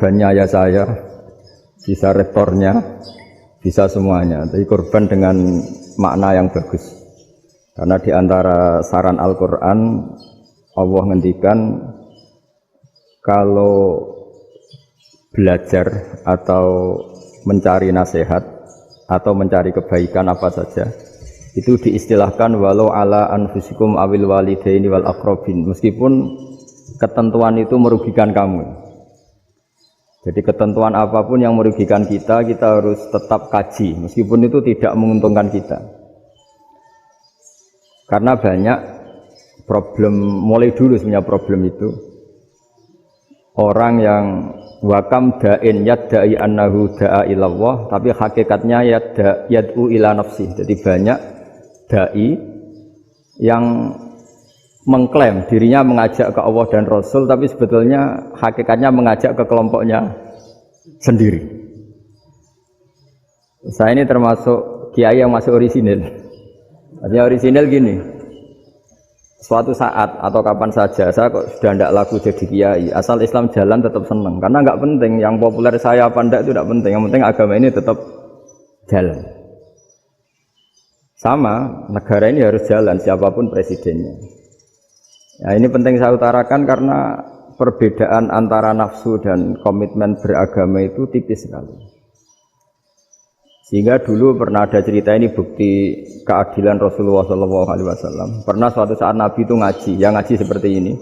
korbannya ya saya, bisa rektornya, bisa semuanya. Tapi korban dengan makna yang bagus. Karena di antara saran Al-Quran, Allah ngendikan kalau belajar atau mencari nasihat atau mencari kebaikan apa saja, itu diistilahkan walau ala anfusikum awil walidaini wal aqrabin, meskipun ketentuan itu merugikan kamu. Jadi ketentuan apapun yang merugikan kita, kita harus tetap kaji meskipun itu tidak menguntungkan kita. Karena banyak problem, mulai dulu sebenarnya problem itu orang yang wakam da'in yadda'i annahu da'a ilallah, tapi hakikatnya yad'u ila nafsi. Jadi banyak da'i yang mengklaim dirinya mengajak ke Allah dan Rasul, tapi sebetulnya hakikatnya mengajak ke kelompoknya sendiri. Saya ini termasuk kiai yang masih orisinil. Artinya orisinil gini, suatu saat atau kapan saja saya kok sudah tidak laku jadi kiai, asal Islam jalan tetap senang. Karena nggak penting yang populer saya apa enggak, itu tidak penting. Yang penting agama ini tetap jalan. Sama, negara ini harus jalan siapapun presidennya. Ya, ini penting saya utarakan karena perbedaan antara nafsu dan komitmen beragama itu tipis sekali. Sehingga dulu pernah ada cerita, ini bukti keadilan Rasulullah SAW. Pernah suatu saat Nabi itu ngaji, yang ngaji seperti ini.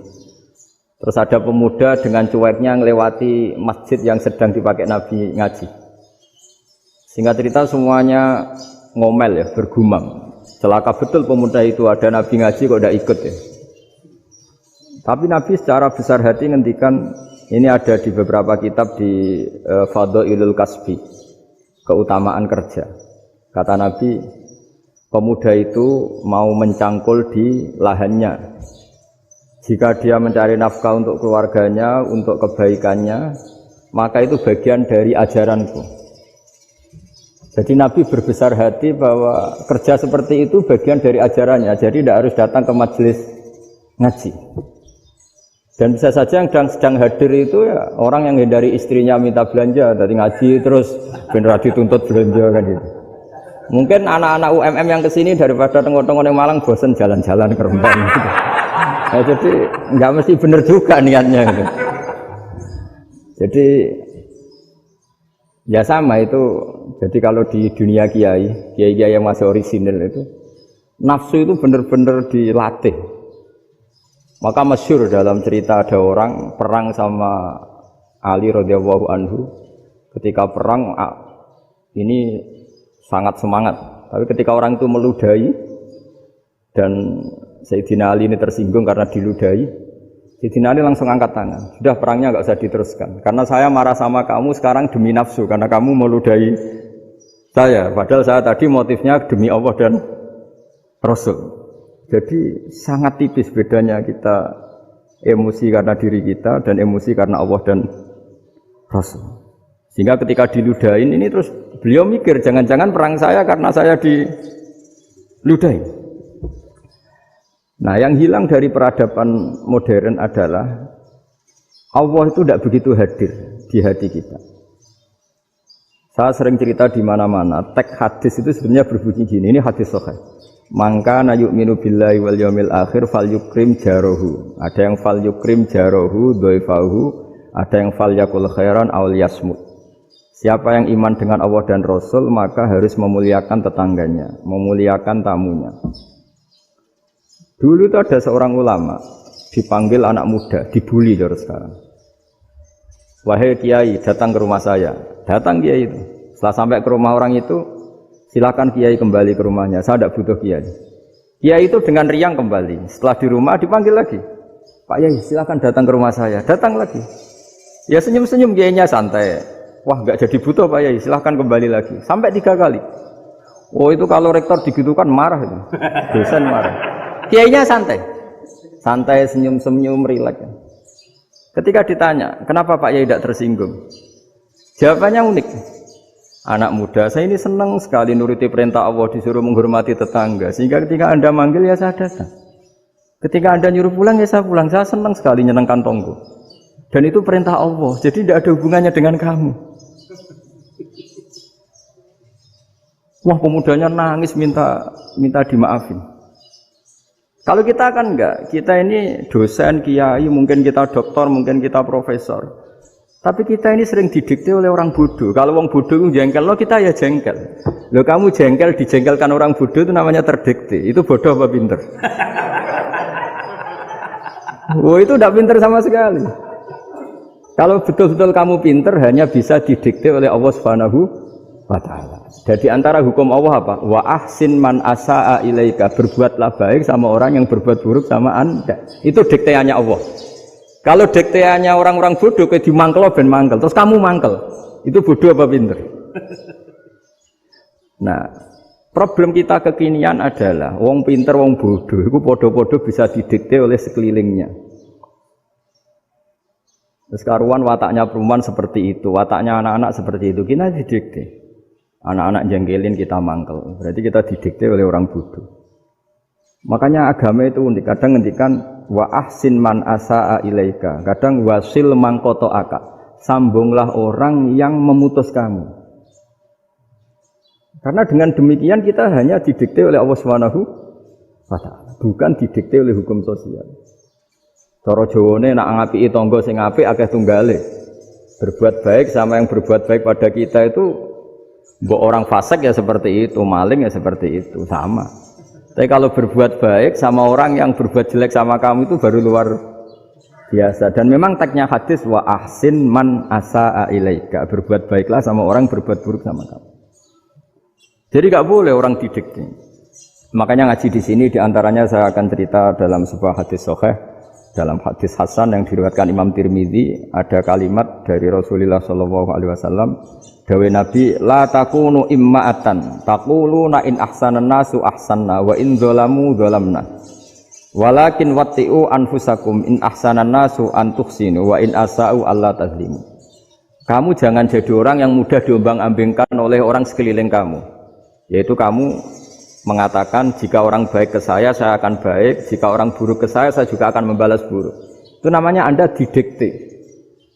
Terus ada pemuda dengan cueknya ngelewati masjid yang sedang dipakai Nabi ngaji. Sehingga cerita semuanya ngomel ya, bergumam. Celaka betul pemuda itu, ada Nabi ngaji kok tidak ikut ya. Tapi Nabi secara besar hati ngendikan, ini ada di beberapa kitab di Fadhailul Kasbi, keutamaan kerja. Kata Nabi, pemuda itu mau mencangkul di lahannya. Jika dia mencari nafkah untuk keluarganya, untuk kebaikannya, maka itu bagian dari ajaranku. Jadi Nabi berbesar hati bahwa kerja seperti itu bagian dari ajarannya. Jadi tidak harus datang ke majelis ngaji. Dan bisa saja yang sedang hadir itu ya orang yang hindari istrinya minta belanja dari ngaji terus bener dituntut belanja kan gitu. Mungkin anak-anak UMM yang kesini daripada tengok-tengok yang Malang bosan jalan-jalan ke Rembang gitu. Nah, jadi nggak mesti bener juga niatnya gitu. Jadi ya sama itu. Jadi kalau di dunia kiai yang masih orisinil itu nafsu itu bener-bener dilatih. Maka masyhur dalam cerita ada orang perang sama Ali radhiyallahu anhu. Ketika perang ini sangat semangat. Tapi ketika orang itu meludahi dan Sayyidina Ali ini tersinggung karena diludahi, Sayyidina Ali langsung angkat tangan. Sudah, perangnya enggak usah diteruskan. Karena saya marah sama kamu sekarang demi nafsu, karena kamu meludahi saya. Padahal saya tadi motifnya demi Allah dan Rasul. Jadi sangat tipis bedanya kita emosi karena diri kita dan emosi karena Allah dan Rasul. Sehingga ketika diludahin ini terus beliau mikir, jangan-jangan perang saya karena saya diludahin. Nah, yang hilang dari peradaban modern adalah Allah itu tidak begitu hadir di hati kita. Saya sering cerita di mana-mana, teks hadis itu sebenarnya berbunyi gini, ini hadis sahih. Mangka na yu'minu billahi wal yaumil akhir fal yukrim jarohu. Ada yang fal yukrim jarohu dhaifahu, ada yang fal yakul khairan aw yasmut. Siapa yang iman dengan Allah dan Rasul maka harus memuliakan tetangganya, memuliakan tamunya. Dulu itu ada seorang ulama dipanggil anak muda, dibully dari sekarang. Wahai kiai, datang ke rumah saya. Datang kiai itu. Setelah sampai ke rumah orang itu, silakan kiai kembali ke rumahnya, saya tidak butuh kiai. Kiai itu dengan riang kembali. Setelah di rumah dipanggil lagi, Pak Yai silakan datang ke rumah saya. Datang lagi. Ya senyum-senyum kiainya santai. Wah nggak jadi butuh Pak Yai, silakan kembali lagi. Sampai 3 kali. Oh itu kalau rektor digitukan marah itu. Dosen marah. Kiainya santai. Santai, senyum-senyum, rileks. Ketika ditanya, kenapa Pak Yai tidak tersinggung? Jawabannya unik. Anak muda, saya ini senang sekali nuruti perintah Allah, disuruh menghormati tetangga. Sehingga ketika Anda manggil ya saya datang. Ketika Anda nyuruh pulang ya saya pulang. Saya senang sekali nyenangkan tonggo. Dan itu perintah Allah, jadi tidak ada hubungannya dengan kamu. Wah, pemudanya nangis minta dimaafin. Kalau kita kan enggak, kita ini dosen, kiai, mungkin kita doktor, mungkin kita profesor. Tapi kita ini sering didikte oleh orang bodoh. Kalau orang bodoh itu jengkel, lo kita ya jengkel. Lo kamu jengkel, dijengkelkan orang bodoh itu namanya terdikte. Itu bodoh apa pinter? Oh, itu tidak pinter sama sekali. Kalau betul-betul kamu pinter, hanya bisa didikte oleh Allah Subhanahu wa ta'ala. Jadi antara hukum Allah apa? Wa ahsin man asa'a ilaika, berbuatlah baik sama orang yang berbuat buruk sama Anda. Itu dikteannya Allah. Kalau dikteannya orang-orang bodoh kayak dimangkel ben mangkel, terus kamu mangkel. Itu bodoh apa pinter? Nah, problem kita kekinian adalah wong pinter, wong bodoh itu podo-podo bisa didikte oleh sekelilingnya. Terus karuan wataknya perempuan seperti itu, wataknya anak-anak seperti itu, kita didikte. Anak-anak jengkelin kita mangkel, berarti kita didikte oleh orang bodoh. Makanya agama itu unik, kadang ngendikan wa ahsin man asa'a ilaika, kadang wasil man qata'aka, sambunglah orang yang memutus kamu. Karena dengan demikian kita hanya didikte oleh Allah Subhanahu wa ta'ala, bukan didikte oleh hukum sosial. Cara Jawane nak ngapiki tangga sing apik akeh tunggale. Berbuat baik sama yang berbuat baik pada kita itu mbok orang fasik ya seperti itu, maling ya seperti itu, sama. Tapi kalau berbuat baik sama orang yang berbuat jelek sama kamu itu baru luar biasa. Dan memang teksnya hadis wa ahsin man asa'a ilaika, berbuat baiklah sama orang berbuat buruk sama kamu. Jadi enggak boleh orang didikte. Makanya ngaji di sini diantaranya saya akan cerita dalam sebuah hadis sahih. Dalam hadis Hasan yang diriwayatkan Imam Tirmidzi ada kalimat dari Rasulullah sallallahu alaihi wasallam, dawuh Nabi, la takunu imma'atan taquluna in ahsanan nasu ahsanna wa in dzalamu dzalamna walakin watti'u anfusakum in ahsanan nasu an tuhsinu wa in asa'u alla tazlimu. Kamu jangan jadi orang yang mudah diombang-ambingkan oleh orang sekeliling kamu, yaitu kamu mengatakan jika orang baik ke saya akan baik, jika orang buruk ke saya juga akan membalas buruk. Itu namanya Anda didikte.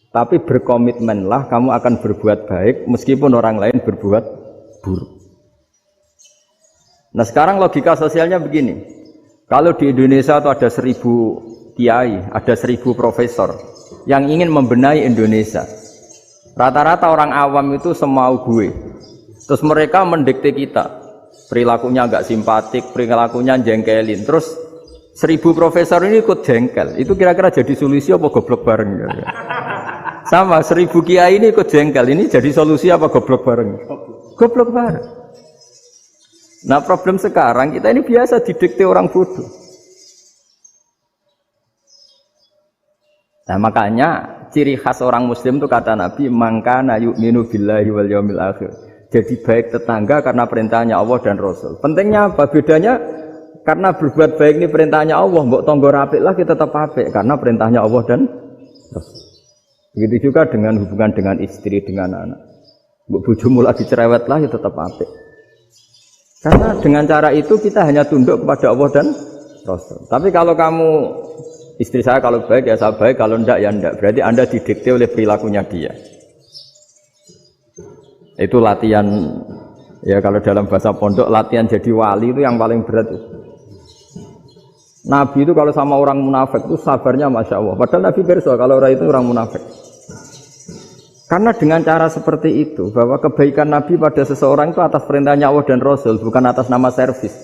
Tapi berkomitmenlah kamu akan berbuat baik meskipun orang lain berbuat buruk. Nah sekarang logika sosialnya begini. Kalau di Indonesia itu ada 1000 kiai, ada 1000 profesor yang ingin membenahi Indonesia. Rata-rata orang awam itu semau gue. Terus mereka mendikte kita. Perilakunya agak simpatik, perilakunya jengkelin. Terus 1000 profesor ini ikut jengkel. Itu kira-kira jadi solusi apa goblok bareng? Sama 1000 kiai ini ikut jengkel. Ini jadi solusi apa goblok bareng? Goblok bareng. Nah problem sekarang kita ini biasa didikte orang bodoh. Nah makanya ciri khas orang muslim itu kata Nabi, mangkana yu'minu billahi wal yaumil akhir. Jadi baik tetangga karena perintahnya Allah dan Rasul. Pentingnya apa? Bedanya karena berbuat baik ini perintahnya Allah, mbok tangga apik lah kita tetap apik karena perintahnya Allah dan Rasul. Begitu juga dengan hubungan dengan istri, dengan anak. Mbok bojomu lagi cerewet lah ya tetap apik. Karena dengan cara itu kita hanya tunduk kepada Allah dan Rasul. Tapi kalau kamu istri saya kalau baik ya saya baik, kalau enggak ya enggak. Berarti Anda didikte oleh perilakunya dia. Itu latihan, ya kalau dalam bahasa pondok latihan jadi wali itu yang paling berat. Nabi itu kalau sama orang munafik itu sabarnya Masya Allah. Padahal Nabi berso kalau orang itu orang munafik. Karena dengan cara seperti itu, bahwa kebaikan Nabi pada seseorang itu atas perintahnya Allah dan Rasul, bukan atas nama servis.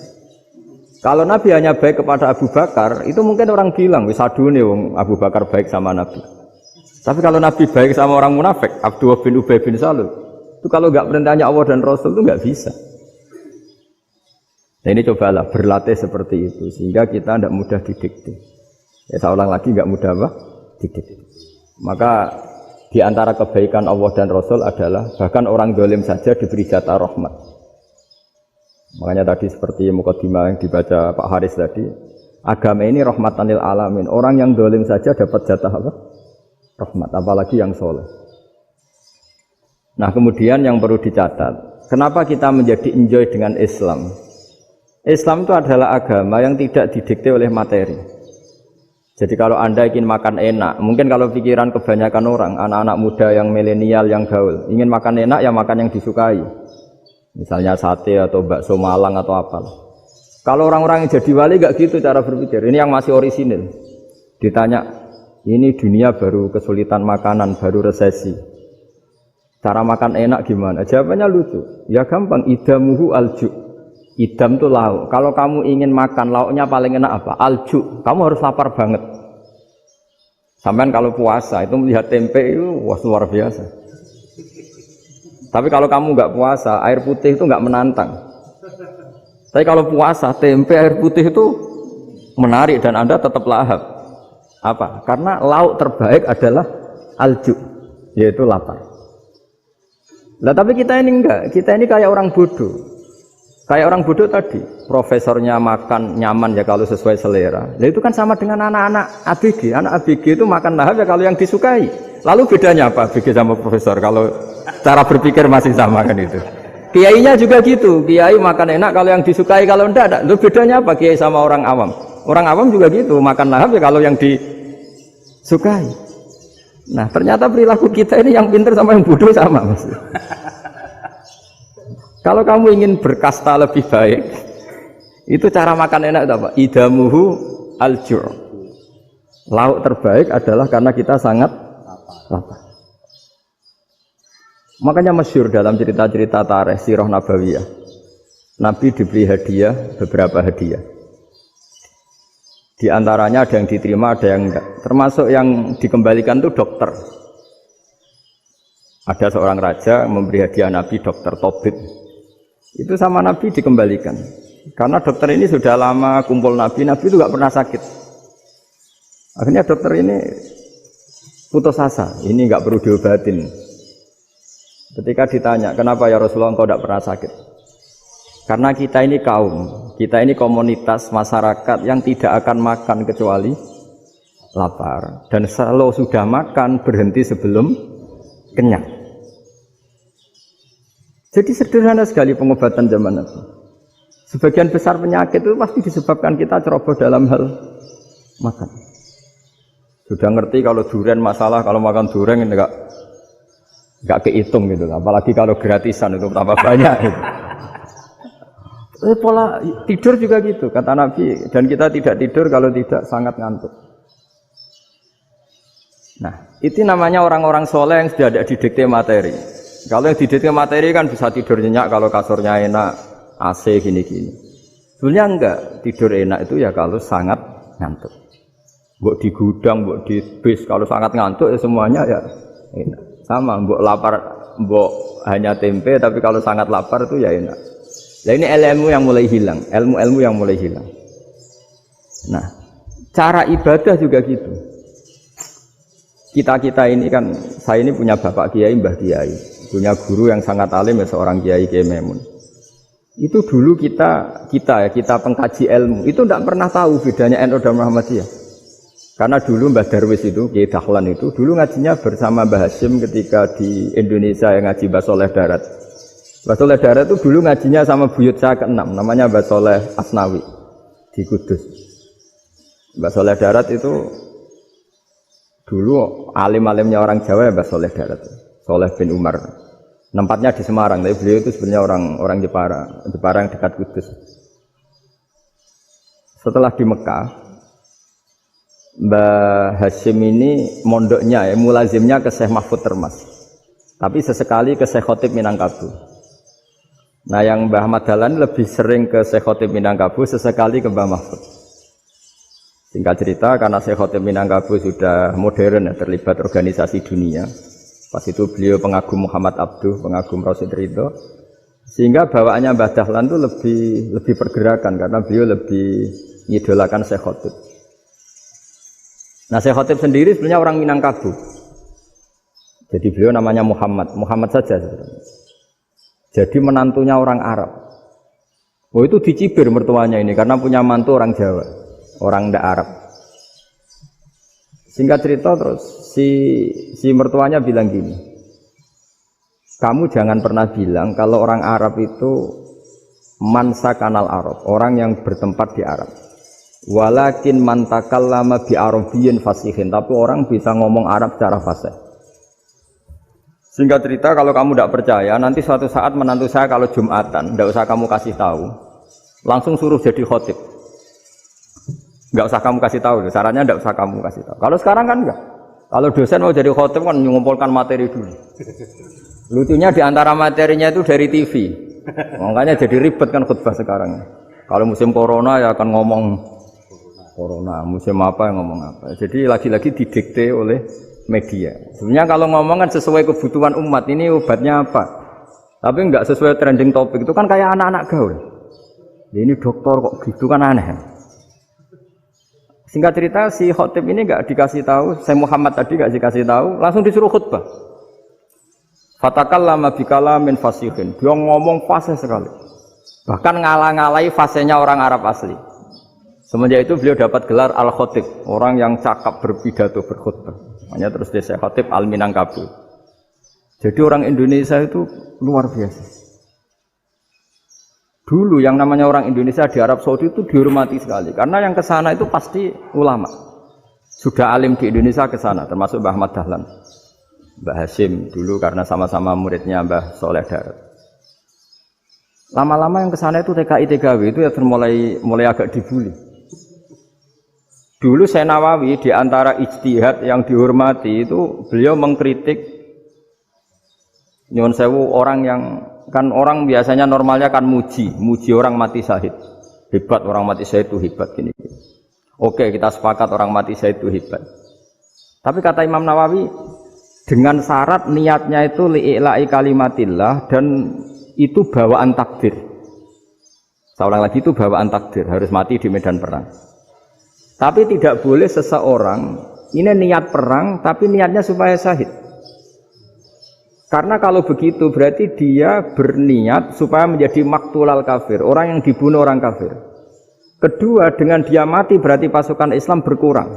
Kalau Nabi hanya baik kepada Abu Bakar, itu mungkin orang bilang, wis adune wong Abu Bakar baik sama Nabi. Tapi kalau Nabi baik sama orang munafik, Abdullah bin Ubay bin Salul, itu kalau enggak perintahnya Allah dan Rasul itu enggak bisa. Nah ini cobalah berlatih seperti itu sehingga kita tidak mudah didikte. Ya saya ulang lagi enggak mudah apa? Didikte. Maka di antara kebaikan Allah dan Rasul adalah bahkan orang zalim saja diberi jatah rahmat. Makanya tadi seperti mukadimah yang dibaca Pak Haris tadi, agama ini rahmatan lil alamin. Orang yang zalim saja dapat jatah apa? Rahmat, apalagi yang soleh. Nah kemudian yang perlu dicatat, kenapa kita menjadi enjoy dengan Islam? Islam itu adalah agama yang tidak didikte oleh materi. Jadi kalau Anda ingin makan enak, mungkin kalau pikiran kebanyakan orang, anak-anak muda yang milenial, yang gaul, ingin makan enak ya makan yang disukai. Misalnya sate atau bakso Malang atau apa. Kalau orang-orang yang jadi wali gak gitu cara berpikir. Ini yang masih orisinil. Ditanya, ini dunia baru kesulitan makanan, baru resesi. Cara makan enak gimana? Jawabannya lucu. Ya gampang, idamuhu alju. Idam itu lauk. Kalau kamu ingin makan lauknya paling enak apa? Alju. Kamu harus lapar banget. Sampai kalau puasa itu melihat tempe itu wah luar biasa. Tapi kalau kamu nggak puasa, air putih itu nggak menantang. Tapi kalau puasa, tempe air putih itu menarik dan Anda tetap lahap. Apa? Karena lauk terbaik adalah alju, yaitu lapar. Nah tapi kita ini enggak. Kita ini kayak orang bodoh. Kayak orang bodoh tadi, profesornya makan nyaman ya kalau sesuai selera. Nah itu kan sama dengan anak-anak ABG. Anak ABG itu makan lahap ya kalau yang disukai. Lalu bedanya apa ABG sama profesor? Kalau cara berpikir masih sama kan itu. Kiainya juga gitu. Kiai makan enak kalau yang disukai, kalau enggak ada. Lalu bedanya apa kiai sama orang awam? Orang awam juga gitu, makan lahap ya kalau yang disukai. Nah ternyata perilaku kita ini yang pintar sama yang bodoh sama Mas. Kalau kamu ingin berkasta lebih baik, itu cara makan enak itu apa? Idamuhu al-ju'. Lauk terbaik adalah karena kita sangat lapar. Makanya masyhur dalam cerita-cerita tarikh sirah nabawiyah. Nabi diberi hadiah, beberapa hadiah. Di antaranya ada yang diterima, ada yang enggak. Termasuk yang dikembalikan itu dokter. Ada seorang raja memberi hadiah Nabi dokter Tobit. Itu sama Nabi dikembalikan. Karena dokter ini sudah lama kumpul Nabi itu gak pernah sakit. Akhirnya dokter ini putus asa, ini gak perlu diobatin. Ketika ditanya, kenapa ya Rasulullah engkau gak pernah sakit? Karena kita ini kaum, kita ini komunitas masyarakat yang tidak akan makan kecuali lapar. Dan kalau sudah makan berhenti sebelum kenyang. Jadi sederhana sekali pengobatan zaman Nabi. Sebagian besar penyakit itu pasti disebabkan kita ceroboh dalam hal makan. Sudah ngerti kalau durian masalah, kalau makan durian ini enggak kehitung gitu. Apalagi kalau gratisan itu tambah banyak gitu. Pola tidur juga gitu kata Nabi, dan kita tidak tidur kalau tidak sangat ngantuk. Nah, itu namanya orang-orang soleh yang sudah ada didikte materi. Kalau yang didikte materi kan bisa tidur nyenyak kalau kasurnya enak, AC gini-gini. Sebenarnya enggak, tidur enak itu ya kalau sangat ngantuk. Mbok di gudang, mbok di bis, kalau sangat ngantuk ya semuanya ya enak. Sama, mbok lapar, mbok hanya tempe, tapi kalau sangat lapar itu ya enak. Nah ini ilmu yang mulai hilang, ilmu-ilmu yang mulai hilang. Nah, cara ibadah juga gitu. Kita ini kan, saya ini punya bapak kiai, mbah kiai, punya guru yang sangat alim ya seorang kiai Kiai Maimun. Itu dulu kita pengkaji ilmu itu tidak pernah tahu bedanya NU dan Muhammadiyah. Karena dulu Mbah Darwis itu, Kiai Dahlan itu dulu ngajinya bersama Mbah Hasyim ketika di Indonesia yang ngaji Mbah Soleh Darat. Mbah Soleh Darat itu dulu ngajinya sama buyut saya ke-6, namanya Mbah Soleh Asnawi di Kudus. Mbah Soleh Darat itu dulu alim-alimnya orang Jawa ya Mbah Soleh Darat, Soleh bin Umar. Tempatnya di Semarang, tapi beliau itu sebenarnya orang Jepara yang dekat Kudus. Setelah di Mekah, Mbah Hasyim ini mondoknya ya, mulazimnya ke Syekh Mahfud Termas. Tapi sesekali ke Syekh Khotib Minangkabau. Nah yang Mbah Ahmad Dahlan lebih sering ke Syekh Khotib Minangkabau, sesekali ke Mbah Mahfud. Singkat cerita, karena Syekh Khotib Minangkabau sudah modern ya, terlibat organisasi dunia. Pas itu beliau pengagum Muhammad Abduh, pengagum Rasid Ridho. Sehingga bawaannya Mbah Dahlan itu lebih pergerakan karena beliau lebih mengidolakan Syekh Khotib. Nah Syekh Khotib sendiri sebenarnya orang Minangkabau. Jadi beliau namanya Muhammad saja sebenarnya. Jadi menantunya orang Arab. Oh itu dicibir mertuanya ini karena punya mantu orang Jawa, orang ndak Arab. Singkat cerita terus si mertuanya bilang gini, kamu jangan pernah bilang kalau orang Arab itu mansa kanal Arab, orang yang bertempat di Arab. Walakin man takallama bi arabiyyin fasihin, tapi orang bisa ngomong Arab secara fasih. Singkat cerita, kalau kamu tidak percaya, nanti suatu saat menantu saya kalau Jumatan, tidak usah kamu kasih tahu, langsung suruh jadi khotib. Tidak usah kamu kasih tahu, sarannya tidak usah kamu kasih tahu. Kalau sekarang kan enggak. Kalau dosen mau jadi khotib kan mengumpulkan materi dulu. Lucunya di antara materinya itu dari TV, makanya jadi ribet kan khutbah sekarang. Kalau musim corona ya akan ngomong corona, musim apa yang ngomong apa. Jadi lagi-lagi didikte oleh media. Sebenarnya kalau ngomong kan sesuai kebutuhan umat, ini obatnya apa. Tapi enggak sesuai trending topik, itu kan kayak anak-anak gaul. Ini dokter kok gitu kan aneh. Singkat cerita si khotib ini enggak dikasih tahu, saya Muhammad tadi enggak dikasih tahu, langsung disuruh khutbah. Fatakallama bikalamin fasihin. Dia ngomong fasih sekali. Bahkan ngalah-ngalahi fasihnya orang Arab asli. Semenjak itu beliau dapat gelar Al-Khotib, orang yang cakap berpidato berkhutbah. Makanya terus dia Khotib Al-Minangkabau. Jadi orang Indonesia itu luar biasa. Dulu yang namanya orang Indonesia di Arab Saudi itu dihormati sekali, karena yang ke sana itu pasti ulama. Sudah alim di Indonesia ke sana, termasuk Mbah Ahmad Dahlan, Mbah Hasyim dulu karena sama-sama muridnya Mbah Soleh Darat. Lama-lama yang ke sana itu TKI TKW itu ya mulai agak dibully. Dulu Syekh Nawawi di antara ijtihad yang dihormati itu beliau mengkritik nyuwun sewu orang yang kan orang biasanya normalnya kan muji orang mati syahid. Hebat orang mati syahid itu hebat gini. Oke, kita sepakat orang mati syahid itu hebat. Tapi kata Imam Nawawi dengan syarat niatnya itu li'ila'i kalimatillah dan itu bawaan takdir. Saya ulang lagi, itu bawaan takdir, harus mati di medan perang. Tapi tidak boleh seseorang ini niat perang tapi niatnya supaya syahid. Karena kalau begitu berarti dia berniat supaya menjadi maktulal kafir, orang yang dibunuh orang kafir. Kedua, dengan dia mati berarti pasukan Islam berkurang.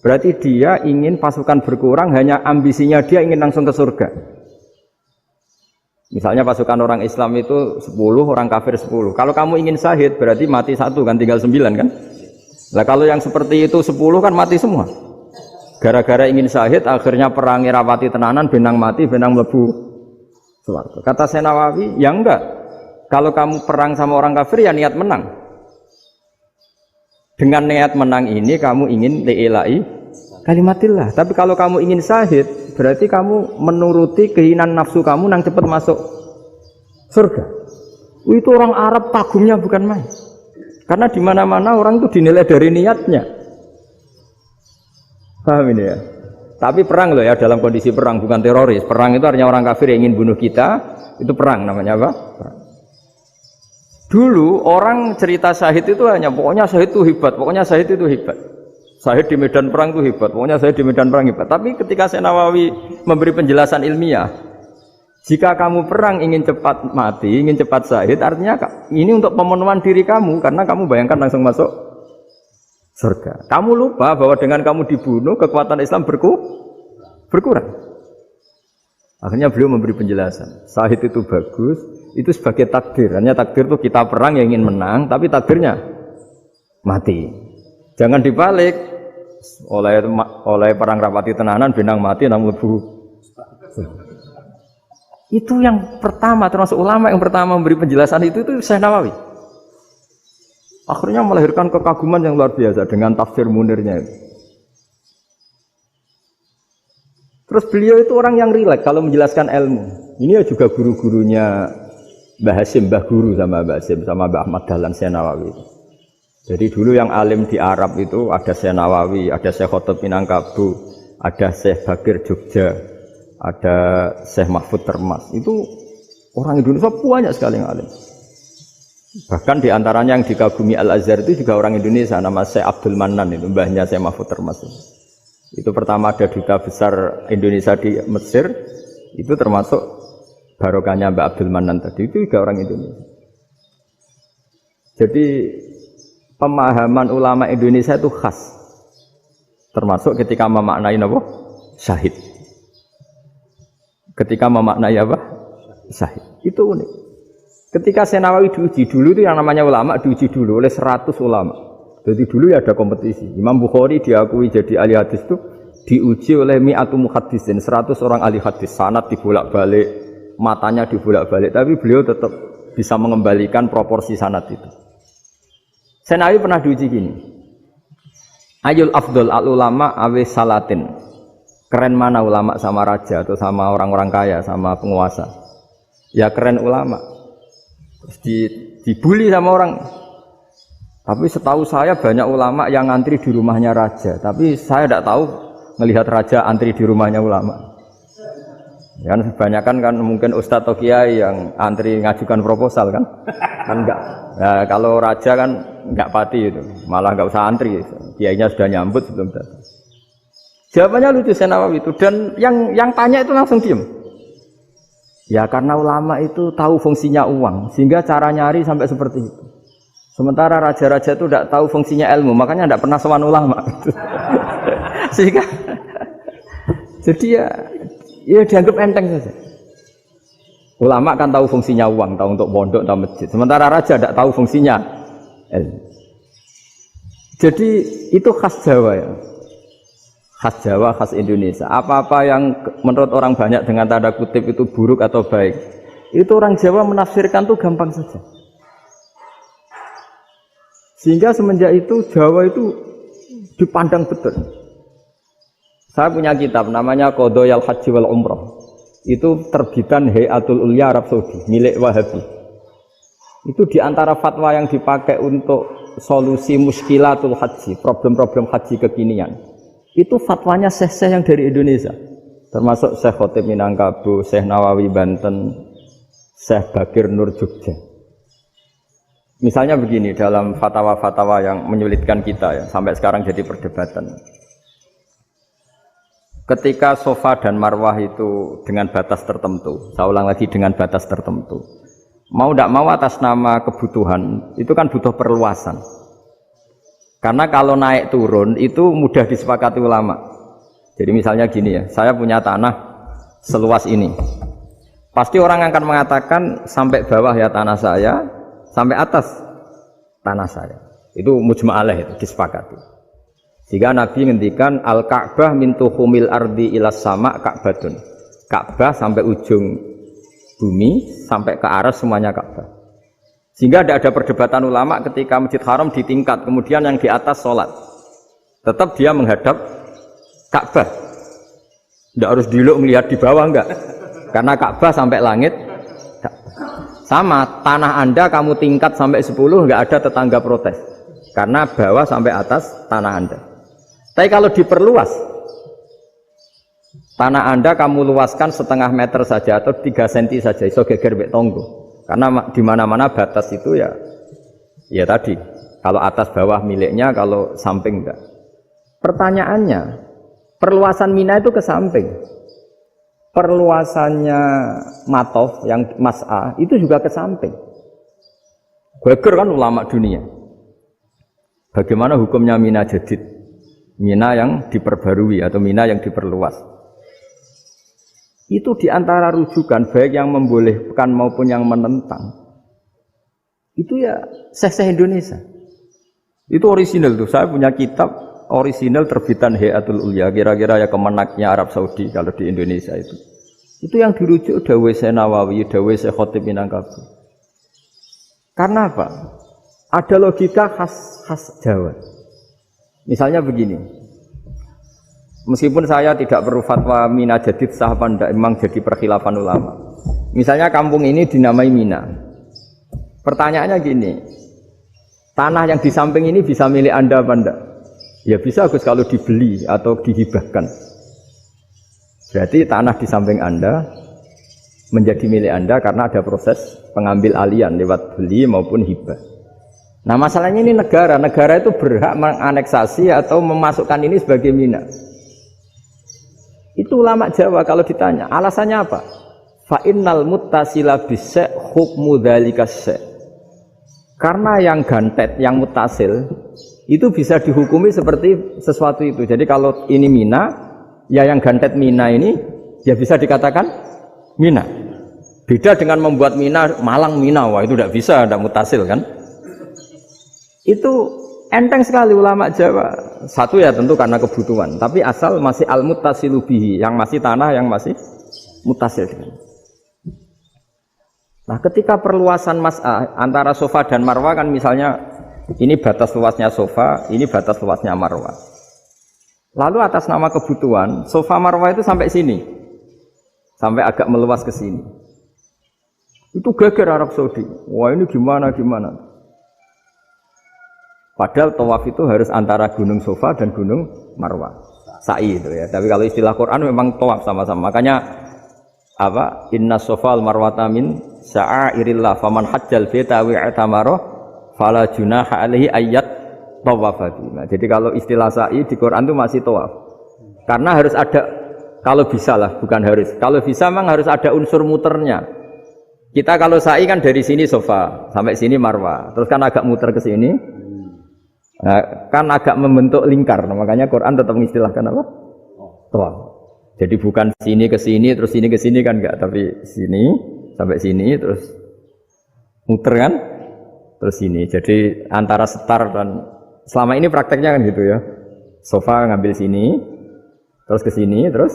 Berarti dia ingin pasukan berkurang, hanya ambisinya dia ingin langsung ke surga. Misalnya pasukan orang Islam itu 10, orang kafir 10. Kalau kamu ingin syahid berarti mati 1 kan, tinggal 9 kan. Lah kalau yang seperti itu 10 kan mati semua. Gara-gara ingin syahid akhirnya perang rapati tenanan, benang mati, benang mlebu swarga. Kata Syekh Nawawi, ya enggak. Kalau kamu perang sama orang kafir ya niat menang. Dengan niat menang ini kamu ingin li'ila'i kalimatillah. Tapi kalau kamu ingin syahid berarti kamu menuruti keinginan nafsu kamu nang cepat masuk surga. Itu orang Arab kagumnya bukan main. Karena di mana-mana orang itu dinilai dari niatnya. Paham ini ya? Tapi perang loh ya, dalam kondisi perang, bukan teroris. Perang itu artinya orang kafir yang ingin bunuh kita, itu perang namanya apa? Perang. Dulu orang cerita syahid itu hanya pokoknya syahid itu hebat, pokoknya syahid itu hebat. Syahid di medan perang itu hebat, pokoknya syahid di medan perang hebat. Tapi ketika Syekh Nawawi memberi penjelasan ilmiah, jika kamu perang ingin cepat mati, ingin cepat syahid, artinya ini untuk pemenuhan diri kamu, karena kamu bayangkan langsung masuk surga. Kamu lupa bahwa dengan kamu dibunuh, kekuatan Islam berkurang. Akhirnya beliau memberi penjelasan, syahid itu bagus, itu sebagai takdir. Hanya takdir itu kita perang yang ingin menang, tapi takdirnya mati. Jangan dibalik, oleh perang rapati tenanan, benang mati, namun lebu. Itu yang pertama, termasuk ulama yang pertama memberi penjelasan itu Syekh Nawawi. Akhirnya melahirkan kekaguman yang luar biasa dengan tafsir Munirnya itu. Terus beliau itu orang yang rileks kalau menjelaskan ilmu. Ini juga guru-gurunya Mbah Hasyim, Mbah Guru sama Mbah Hasyim, sama Mbah Ahmad Dahlan Syekh Nawawi. Jadi dulu yang alim di Arab itu ada Syekh Nawawi, ada Syekh Khotib Minangkabau, ada Syekh Bakir Jogja, ada Syekh Mahfud Termas. Itu orang Indonesia banyak sekali yang alim. Bahkan diantaranya yang dikagumi Al-Azhar itu juga orang Indonesia, nama Syekh Abdul Manan, itu mbahnya Syekh Mahfud Termas. Itu pertama ada duta besar Indonesia di Mesir, itu termasuk barokahnya Mbak Abdul Manan tadi, itu juga orang Indonesia. Jadi pemahaman ulama Indonesia itu khas, termasuk ketika memaknai apa? Syahid. Ketika memaknai apa? Syahid. Itu unik. Ketika Syekh Nawawi diuji dulu itu yang namanya ulama diuji dulu oleh 100 ulama. Jadi dulu ya ada kompetisi. Imam Bukhari diakui jadi ahli hadis itu diuji oleh mi'atu muhaddisin, 100 orang ahli hadis, sanad dibolak-balik, matanya dibolak-balik, tapi beliau tetap bisa mengembalikan proporsi sanad itu. Senawi pernah diuji gini. Ayul afdol al ulama awe salatin. Keren mana ulama sama raja atau sama orang-orang kaya, sama penguasa? Ya keren ulama. Terus dibully sama orang. Tapi setahu saya banyak ulama yang antri di rumahnya raja. Tapi saya tidak tahu melihat raja antri di rumahnya ulama. Kan kebanyakan kan mungkin ustadz atau kiai yang antri ngajukan proposal kan enggak. Nah, kalau raja kan enggak pati itu, malah enggak usah antri, kiainya sudah nyambut sebelum datang. Jawabannya lucu Senawawi itu, dan yang tanya itu langsung diam. Ya karena ulama itu tahu fungsinya uang, sehingga cara nyari sampai seperti itu. Sementara raja-raja itu tidak tahu fungsinya ilmu, makanya tidak pernah sowan ulama. Sehingga jadi ya dianggap enteng saja. Ulama kan tahu fungsinya uang, tahu untuk pondok, tahu masjid. Sementara raja tidak tahu fungsinya ilmu. Jadi itu khas Jawa ya. Khas Jawa, khas Indonesia. Apa-apa yang menurut orang banyak dengan tanda kutip itu buruk atau baik, itu orang Jawa menafsirkan tuh gampang saja. Sehingga semenjak itu Jawa itu dipandang betul. Saya punya kitab namanya Qadayal Haji wal Umrah. Itu terbitan Hayatul Ulya Arab Saudi, milik Wahabi. Itu diantara fatwa yang dipakai untuk solusi muskilatul haji, problem-problem haji kekinian. Itu fatwanya syekh-syekh yang dari Indonesia. Termasuk Syekh Khotib Minangkabau, Syekh Nawawi Banten, Syekh Bakir Nur Jogja. Misalnya begini, dalam fatwa-fatwa yang menyulitkan kita ya, sampai sekarang jadi perdebatan. Ketika sofa dan marwah itu dengan batas tertentu, saya ulang lagi dengan batas tertentu, mau tidak mau atas nama kebutuhan, itu kan butuh perluasan. Karena kalau naik turun itu mudah disepakati ulama. Jadi misalnya gini ya, saya punya tanah seluas ini. Pasti orang akan mengatakan sampai bawah ya tanah saya, sampai atas tanah saya. Itu mujma' alaih, itu disepakati. Sehingga Nabi ngendikan al-Ka'bah min tuhumil ardi ilas sama Ka'batun. Ka'bah sampai ujung bumi sampai ke aras semuanya Ka'bah. Sehingga tidak ada perdebatan ulama ketika Masjid Haram di tingkat, kemudian yang di atas sholat. Tetap dia menghadap Ka'bah. Tidak harus diluk melihat di bawah enggak. Karena Ka'bah sampai langit. Sama, tanah Anda kamu tingkat sampai 10 enggak ada tetangga protes. Karena bawah sampai atas tanah Anda. Tapi kalau diperluas, tanah Anda kamu luaskan setengah meter saja atau 3 cm saja, iso geger mek tonggo. Karena di mana-mana batas itu ya tadi, kalau atas bawah miliknya, kalau samping enggak. Pertanyaannya, perluasan Mina itu ke samping. Perluasannya Matof yang Mas'a itu juga ke samping. Geger kan ulama dunia. Bagaimana hukumnya Mina Jadid? Mina yang diperbarui atau Mina yang diperluas. Itu diantara rujukan baik yang membolehkan maupun yang menentang. Itu ya syekh-syekh Indonesia. Itu orisinal tuh. Saya punya kitab orisinal terbitan Hayatul Ulya, kira-kira ya kemenaknya Arab Saudi kalau di Indonesia itu. Itu yang dirujuk dawuh Syekh Nawawi, dawuh Syekh Khotib Minangkabau. Karena apa? Ada logika khas Jawa. Misalnya begini, meskipun saya tidak perlu fatwa Mina Jadid sah apa enggak, memang jadi perkhilafan ulama. Misalnya kampung ini dinamai Mina. Pertanyaannya gini, tanah yang di samping ini bisa milik Anda apa enggak? Ya bisa Gus kalau dibeli atau dihibahkan. Berarti tanah di samping Anda menjadi milik Anda karena ada proses pengambil alian lewat beli maupun hibah. Nah masalahnya ini negara itu berhak menganeksasi atau memasukkan ini sebagai Mina. Itu ulama Jawa kalau ditanya, alasannya apa? Fa innal muttasila bis-syai' hukmu dzalika syai'. Karena yang gantet, yang mutasil itu bisa dihukumi seperti sesuatu itu. Jadi kalau ini Mina, ya yang gantet Mina ini ya bisa dikatakan Mina. Beda dengan membuat Mina Malang Mina, wah itu tidak bisa, tidak mutasil kan? Itu Enteng sekali ulama Jawa. Satu ya tentu karena kebutuhan, tapi asal masih al-muttasilu bihi, yang masih tanah yang masih mutasil dengan. Nah, ketika perluasan mas'ah antara sofa dan marwah kan misalnya ini batas luasnya sofa, ini batas luasnya marwah. Lalu atas nama kebutuhan, sofa marwah itu sampai sini. Sampai agak meluas ke sini. Itu geger Arab Saudi. Wah, ini gimana? Padahal tawaf itu harus antara gunung sofa dan gunung marwah. Sa'i itu ya. Tapi kalau istilah Quran memang tawaf sama-sama. Makanya apa? Inna sofa al-marwata min sya'airillah faman hajjal baita wa i'tamara fala junaha alaihi ayat tawafati. Nah, jadi kalau istilah sa'i di Quran itu masih tawaf. Karena harus ada, kalau bisa lah, bukan harus. Kalau bisa memang harus ada unsur muternya. Kita kalau sa'i kan dari sini sofa sampai sini marwah. Terus kan agak muter ke sini. Nah, kan agak membentuk lingkar. Nah, makanya Quran tetap mengistilahkan apa? Tawaf. Jadi bukan sini ke sini terus sini ke sini kan enggak, tapi sini sampai sini terus muter kan? Terus sini. Jadi antara setar dan selama ini prakteknya kan gitu ya. Sofa ngambil sini, terus ke sini, terus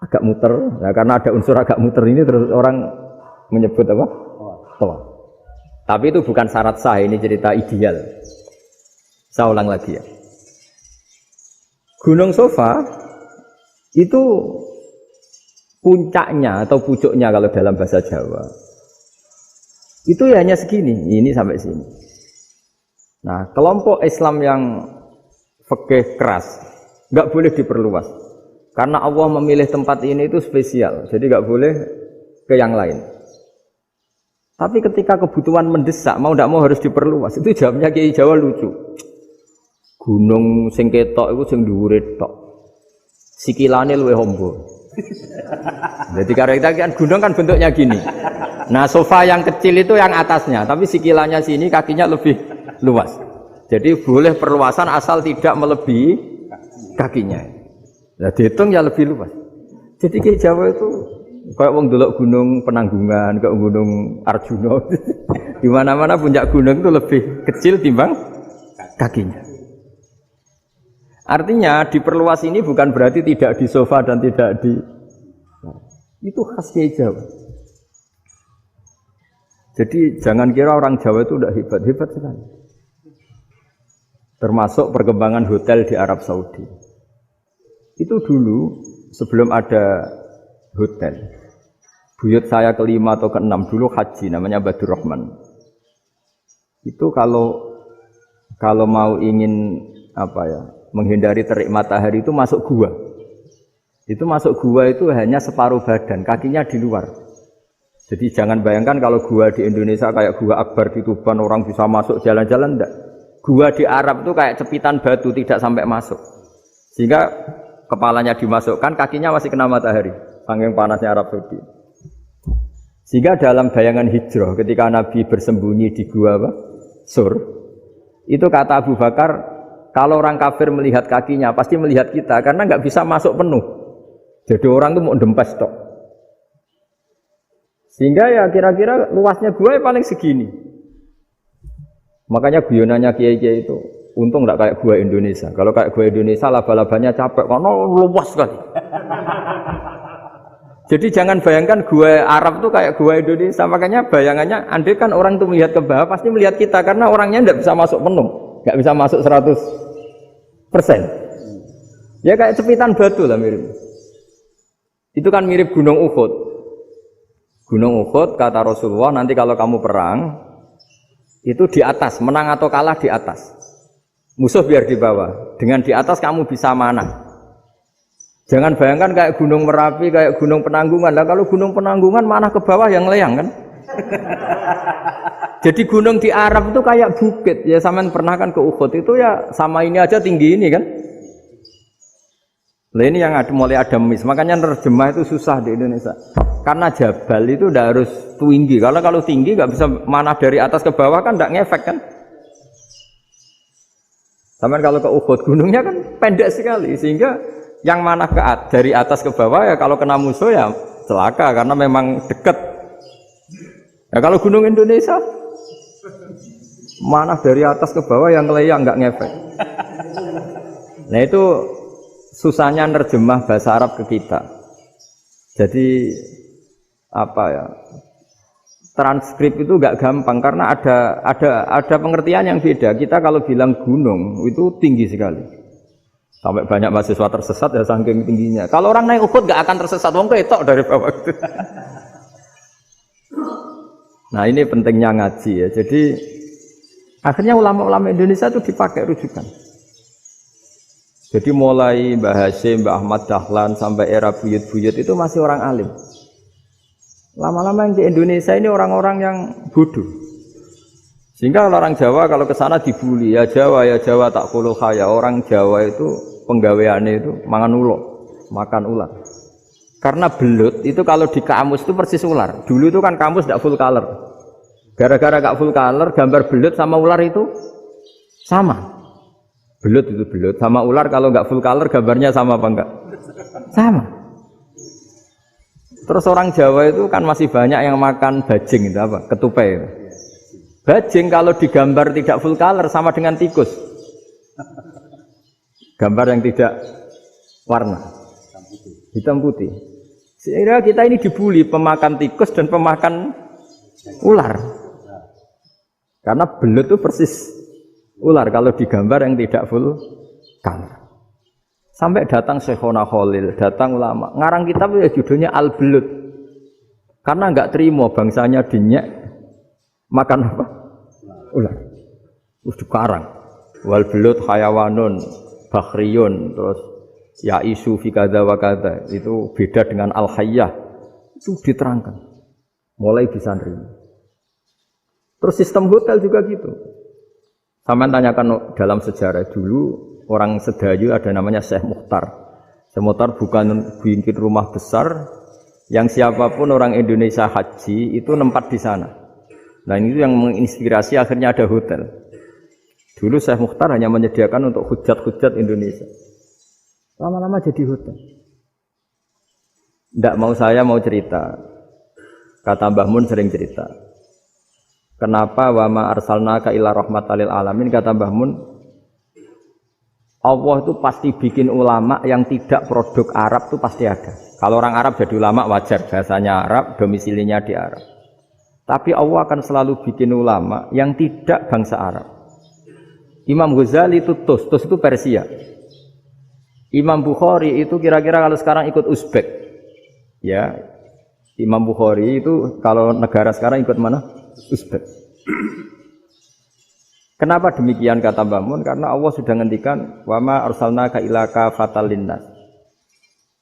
agak muter. Nah, karena ada unsur agak muter ini terus orang menyebut apa? Tawaf. Tapi itu bukan syarat sah, ini cerita ideal. Saya ulang lagi ya. Gunung Sofa itu puncaknya atau pucuknya kalau dalam bahasa Jawa itu ya hanya segini, ini sampai sini. Nah, kelompok Islam yang fikih keras nggak boleh diperluas karena Allah memilih tempat ini itu spesial, jadi nggak boleh ke yang lain. Tapi ketika kebutuhan mendesak, mau tidak mau harus diperluas. Itu jawabnya Kiai Jawa lucu. Gunung sing ketok itu sing dhuwure tok. Sikilane luwih hombo. Jadi karena kita kan gunung kan bentuknya gini. Nah, sofa yang kecil itu yang atasnya, tapi sikilannya sini kakinya lebih luas. Jadi boleh perluasan asal tidak melebihi kakinya. Nah, dihitung ya lebih luas. Jadi Kiai Jawa itu kayak wong delok gunung Penanggungan, kayak gunung Arjuna. Di mana-mana puncak gunung itu lebih kecil timbang kakinya. Artinya diperluas ini bukan berarti tidak di sofa dan tidak di, itu khas Kiai Jawa. Jadi jangan kira orang Jawa itu tidak hebat sekali. Termasuk perkembangan hotel di Arab Saudi. Itu dulu sebelum ada hotel. Buyut saya kelima atau keenam dulu haji, namanya Badur Rahman. Itu kalau mau ingin apa ya, menghindari terik matahari itu masuk gua. Itu masuk gua itu hanya separuh badan, kakinya di luar. Jadi jangan bayangkan kalau gua di Indonesia kayak gua Akbar di Tuban orang bisa masuk jalan-jalan, enggak. Gua di Arab itu kayak cepitan batu, tidak sampai masuk. Sehingga kepalanya dimasukkan, kakinya masih kena matahari, saking panasnya Arab Saudi. Sehingga dalam bayangan hijrah ketika Nabi bersembunyi di gua Sur, itu kata Abu Bakar, kalau orang kafir melihat kakinya, pasti melihat kita, karena nggak bisa masuk penuh. Jadi orang itu mau dempes tok. Sehingga ya kira-kira luasnya gua paling segini. Makanya guyonannya kiai-kiai itu, untung nggak kayak gua Indonesia. Kalau kayak gua Indonesia, laba-labanya capek, karena luas sekali. Jadi jangan bayangkan gua Arab tuh kayak gua Indonesia. Makanya bayangannya, andai kan orang itu melihat ke bawah, pasti melihat kita, karena orangnya nggak bisa masuk penuh. Nggak bisa masuk 100%. Ya kayak cepitan batu lah mirip. Itu kan mirip Gunung Uhud. Gunung Uhud kata Rasulullah, nanti kalau kamu perang itu di atas, menang atau kalah di atas. Musuh biar di bawah. Dengan di atas kamu bisa manah. Jangan bayangkan kayak Gunung Merapi, kayak Gunung Penanggungan. Lah kalau Gunung Penanggungan manah ke bawah yang leyang kan? Jadi gunung di Arab itu kayak bukit. Ya sampean pernah kan ke Uhud itu ya sama ini aja tinggi ini kan. Nah ini yang mulai ada mis. Makanya nerjemah itu susah di Indonesia. Karena jabal itu udah harus tinggi. Kalau tinggi nggak bisa manah dari atas ke bawah kan nggak ngefek kan. Sampean kalau ke Uhud gunungnya kan pendek sekali sehingga yang manah dari atas ke bawah ya kalau kena musuh ya celaka karena memang dekat. Ya kalau gunung Indonesia Mana dari atas ke bawah yang keleyang nggak ngefek. Nah itu susahnya nerjemah bahasa Arab ke kita. Jadi apa ya? Transkrip itu nggak gampang karena ada pengertian yang beda. Kita kalau bilang gunung itu tinggi sekali. Sampai banyak mahasiswa tersesat ya saking tingginya. Kalau orang naik Uhud nggak akan tersesat, wong ketok dari bawah itu. Nah ini pentingnya ngaji ya. Jadi akhirnya ulama-ulama Indonesia itu dipakai rujukan. Jadi mulai Mbah Hasyim, Mbah Ahmad Dahlan sampai era buyut-buyut itu masih orang alim. Lama-lama yang di Indonesia ini orang-orang yang bodoh. Sehingga orang Jawa kalau ke sana dibully, ya Jawa tak kulu khaya. Orang Jawa itu penggaweannya itu makan ular. Karena belut itu kalau di kamus itu persis ular. Dulu itu kan kamus tidak full color. Gara-gara gak full color, gambar belut sama ular itu sama. Belut itu belut sama ular kalau nggak full color gambarnya sama apa enggak? Sama. Terus orang Jawa itu kan masih banyak yang makan bajing itu apa? Ketupai. Bajing kalau digambar tidak full color sama dengan tikus. Gambar yang tidak warna hitam putih. Sehingga kita ini dibully pemakan tikus dan pemakan ular. Karena belut itu persis ular kalau digambar yang tidak full color. Sampai datang Syekhona Khalil, datang ulama. Ngarang kitab ya judulnya Al-Belut. Karena enggak terima bangsanya dinyek makan apa? Ular. Terus dikarang. Wal belut hayawanun bakhriyun terus ya isu fi kadza wa kadza. Itu beda dengan al-hayyah. Itu diterangkan. Mulai bisa nerima. Terus sistem hotel juga gitu. Sampai tanyakan dalam sejarah dulu orang Sedayu ada namanya Syekh Mukhtar. Syekh Mukhtar bukan bikin rumah besar yang siapapun orang Indonesia haji itu nempat di sana. Nah ini yang menginspirasi akhirnya ada hotel. Dulu Syekh Mukhtar hanya menyediakan untuk hujat-hujat Indonesia. Lama-lama jadi hotel. Tidak mau saya mau cerita. Kata Mbah Mun sering cerita. Kenapa wa ma arsalnaka illa rahmatal lil alamin, kata Mbah Mun, Allah itu pasti bikin ulama yang tidak produk Arab itu pasti ada. Kalau orang Arab jadi ulama wajar, bahasanya Arab, domisilinya di Arab. Tapi Allah akan selalu bikin ulama yang tidak bangsa Arab. Imam Ghazali itu Tus itu Persia. Imam Bukhari itu kira-kira kalau sekarang ikut Uzbek. Ya, Imam Bukhari itu kalau negara sekarang ikut mana? Uzbek. Kenapa demikian kata Mbah Mun? Karena Allah sudah ngendikan wa ma arsalnaka illa kafatal linnas.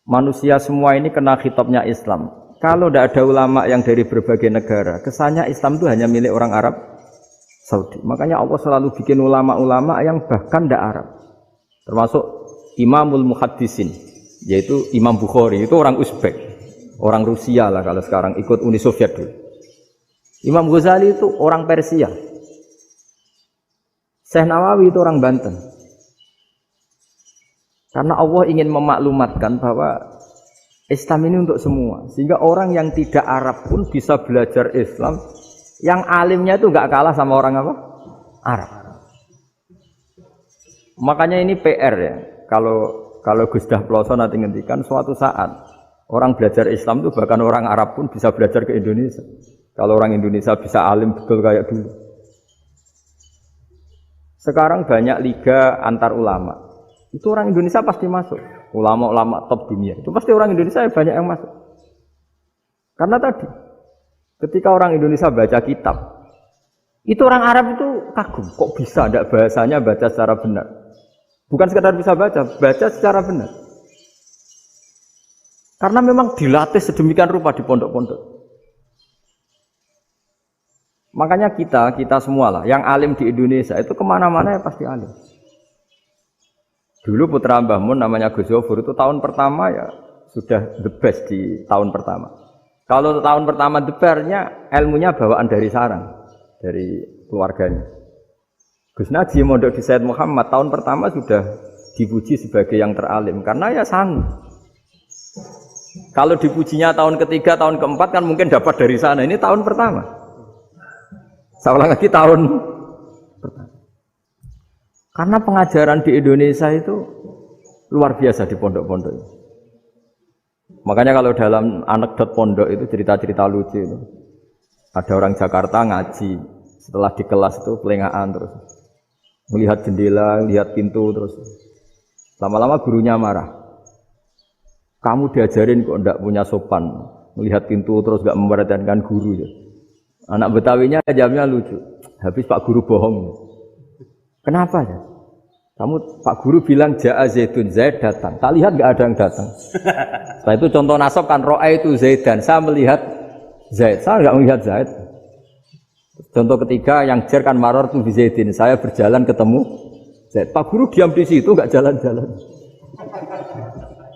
Manusia semua ini kena khitabnya Islam. Kalau tidak ada ulama yang dari berbagai negara, kesannya Islam itu hanya milik orang Arab Saudi. Makanya Allah selalu bikin ulama-ulama yang bahkan tidak Arab. Termasuk Imamul Muhaddisin, yaitu Imam Bukhari, itu orang Uzbek, orang Rusia lah kalau sekarang ikut Uni Soviet dulu. Imam Ghazali itu orang Persia. Syekh Nawawi itu orang Banten. Karena Allah ingin memaklumatkan bahwa Islam ini untuk semua. Sehingga orang yang tidak Arab pun bisa belajar Islam. Yang alimnya itu enggak kalah sama orang apa? Arab. Makanya ini PR ya. Kalau Gus Dah Ploso nanti ngendikan suatu saat orang belajar Islam itu bahkan orang Arab pun bisa belajar ke Indonesia. Kalau orang Indonesia bisa alim betul kayak dulu. Sekarang banyak liga antar ulama. Itu orang Indonesia pasti masuk. Ulama-ulama top dunia. Itu pasti orang Indonesia banyak yang masuk. Karena tadi, ketika orang Indonesia baca kitab, itu orang Arab itu kagum. Kok bisa ada bahasanya baca secara benar? Bukan sekedar bisa baca secara benar. Karena memang dilatih sedemikian rupa di pondok-pondok. Makanya kita semua lah, yang alim di Indonesia itu kemana-mana ya pasti alim. Dulu putra Mbah Mun namanya Gus Zofur itu tahun pertama ya sudah the best di tahun pertama. Kalau tahun pertama the best-nya ilmunya bawaan dari sarang, dari keluarganya. Gus Najim mondok di Said Muhammad tahun pertama sudah dipuji sebagai yang teralim karena ya sanggup. Kalau dipujinya tahun ketiga, tahun keempat kan mungkin dapat dari sana. Ini tahun pertama. Saya ulang lagi tahun Karena pengajaran di Indonesia itu luar biasa di pondok-pondok. Makanya kalau dalam anekdot pondok itu cerita-cerita lucu itu. Ada orang Jakarta ngaji, setelah di kelas itu pelengahan terus. Melihat jendela, lihat pintu terus. Lama-lama gurunya marah. Kamu diajarin kok ndak punya sopan. Melihat pintu terus gak memperhatikan guru ya. Anak Betawinya jawabnya lucu. Habis Pak Guru bohong. Kenapa ya? Kamu Pak Guru bilang Ja'a Zaidun, Zaid datang. Tak lihat gak ada yang datang. Setelah itu contoh nasab kan ro'a itu Zaidan. Saya melihat Zaid, saya gak melihat Zaid. Contoh ketiga yang jar kan maror tu bi Zaidin. Saya berjalan ketemu Zaid. Pak Guru diam di situ gak jalan-jalan.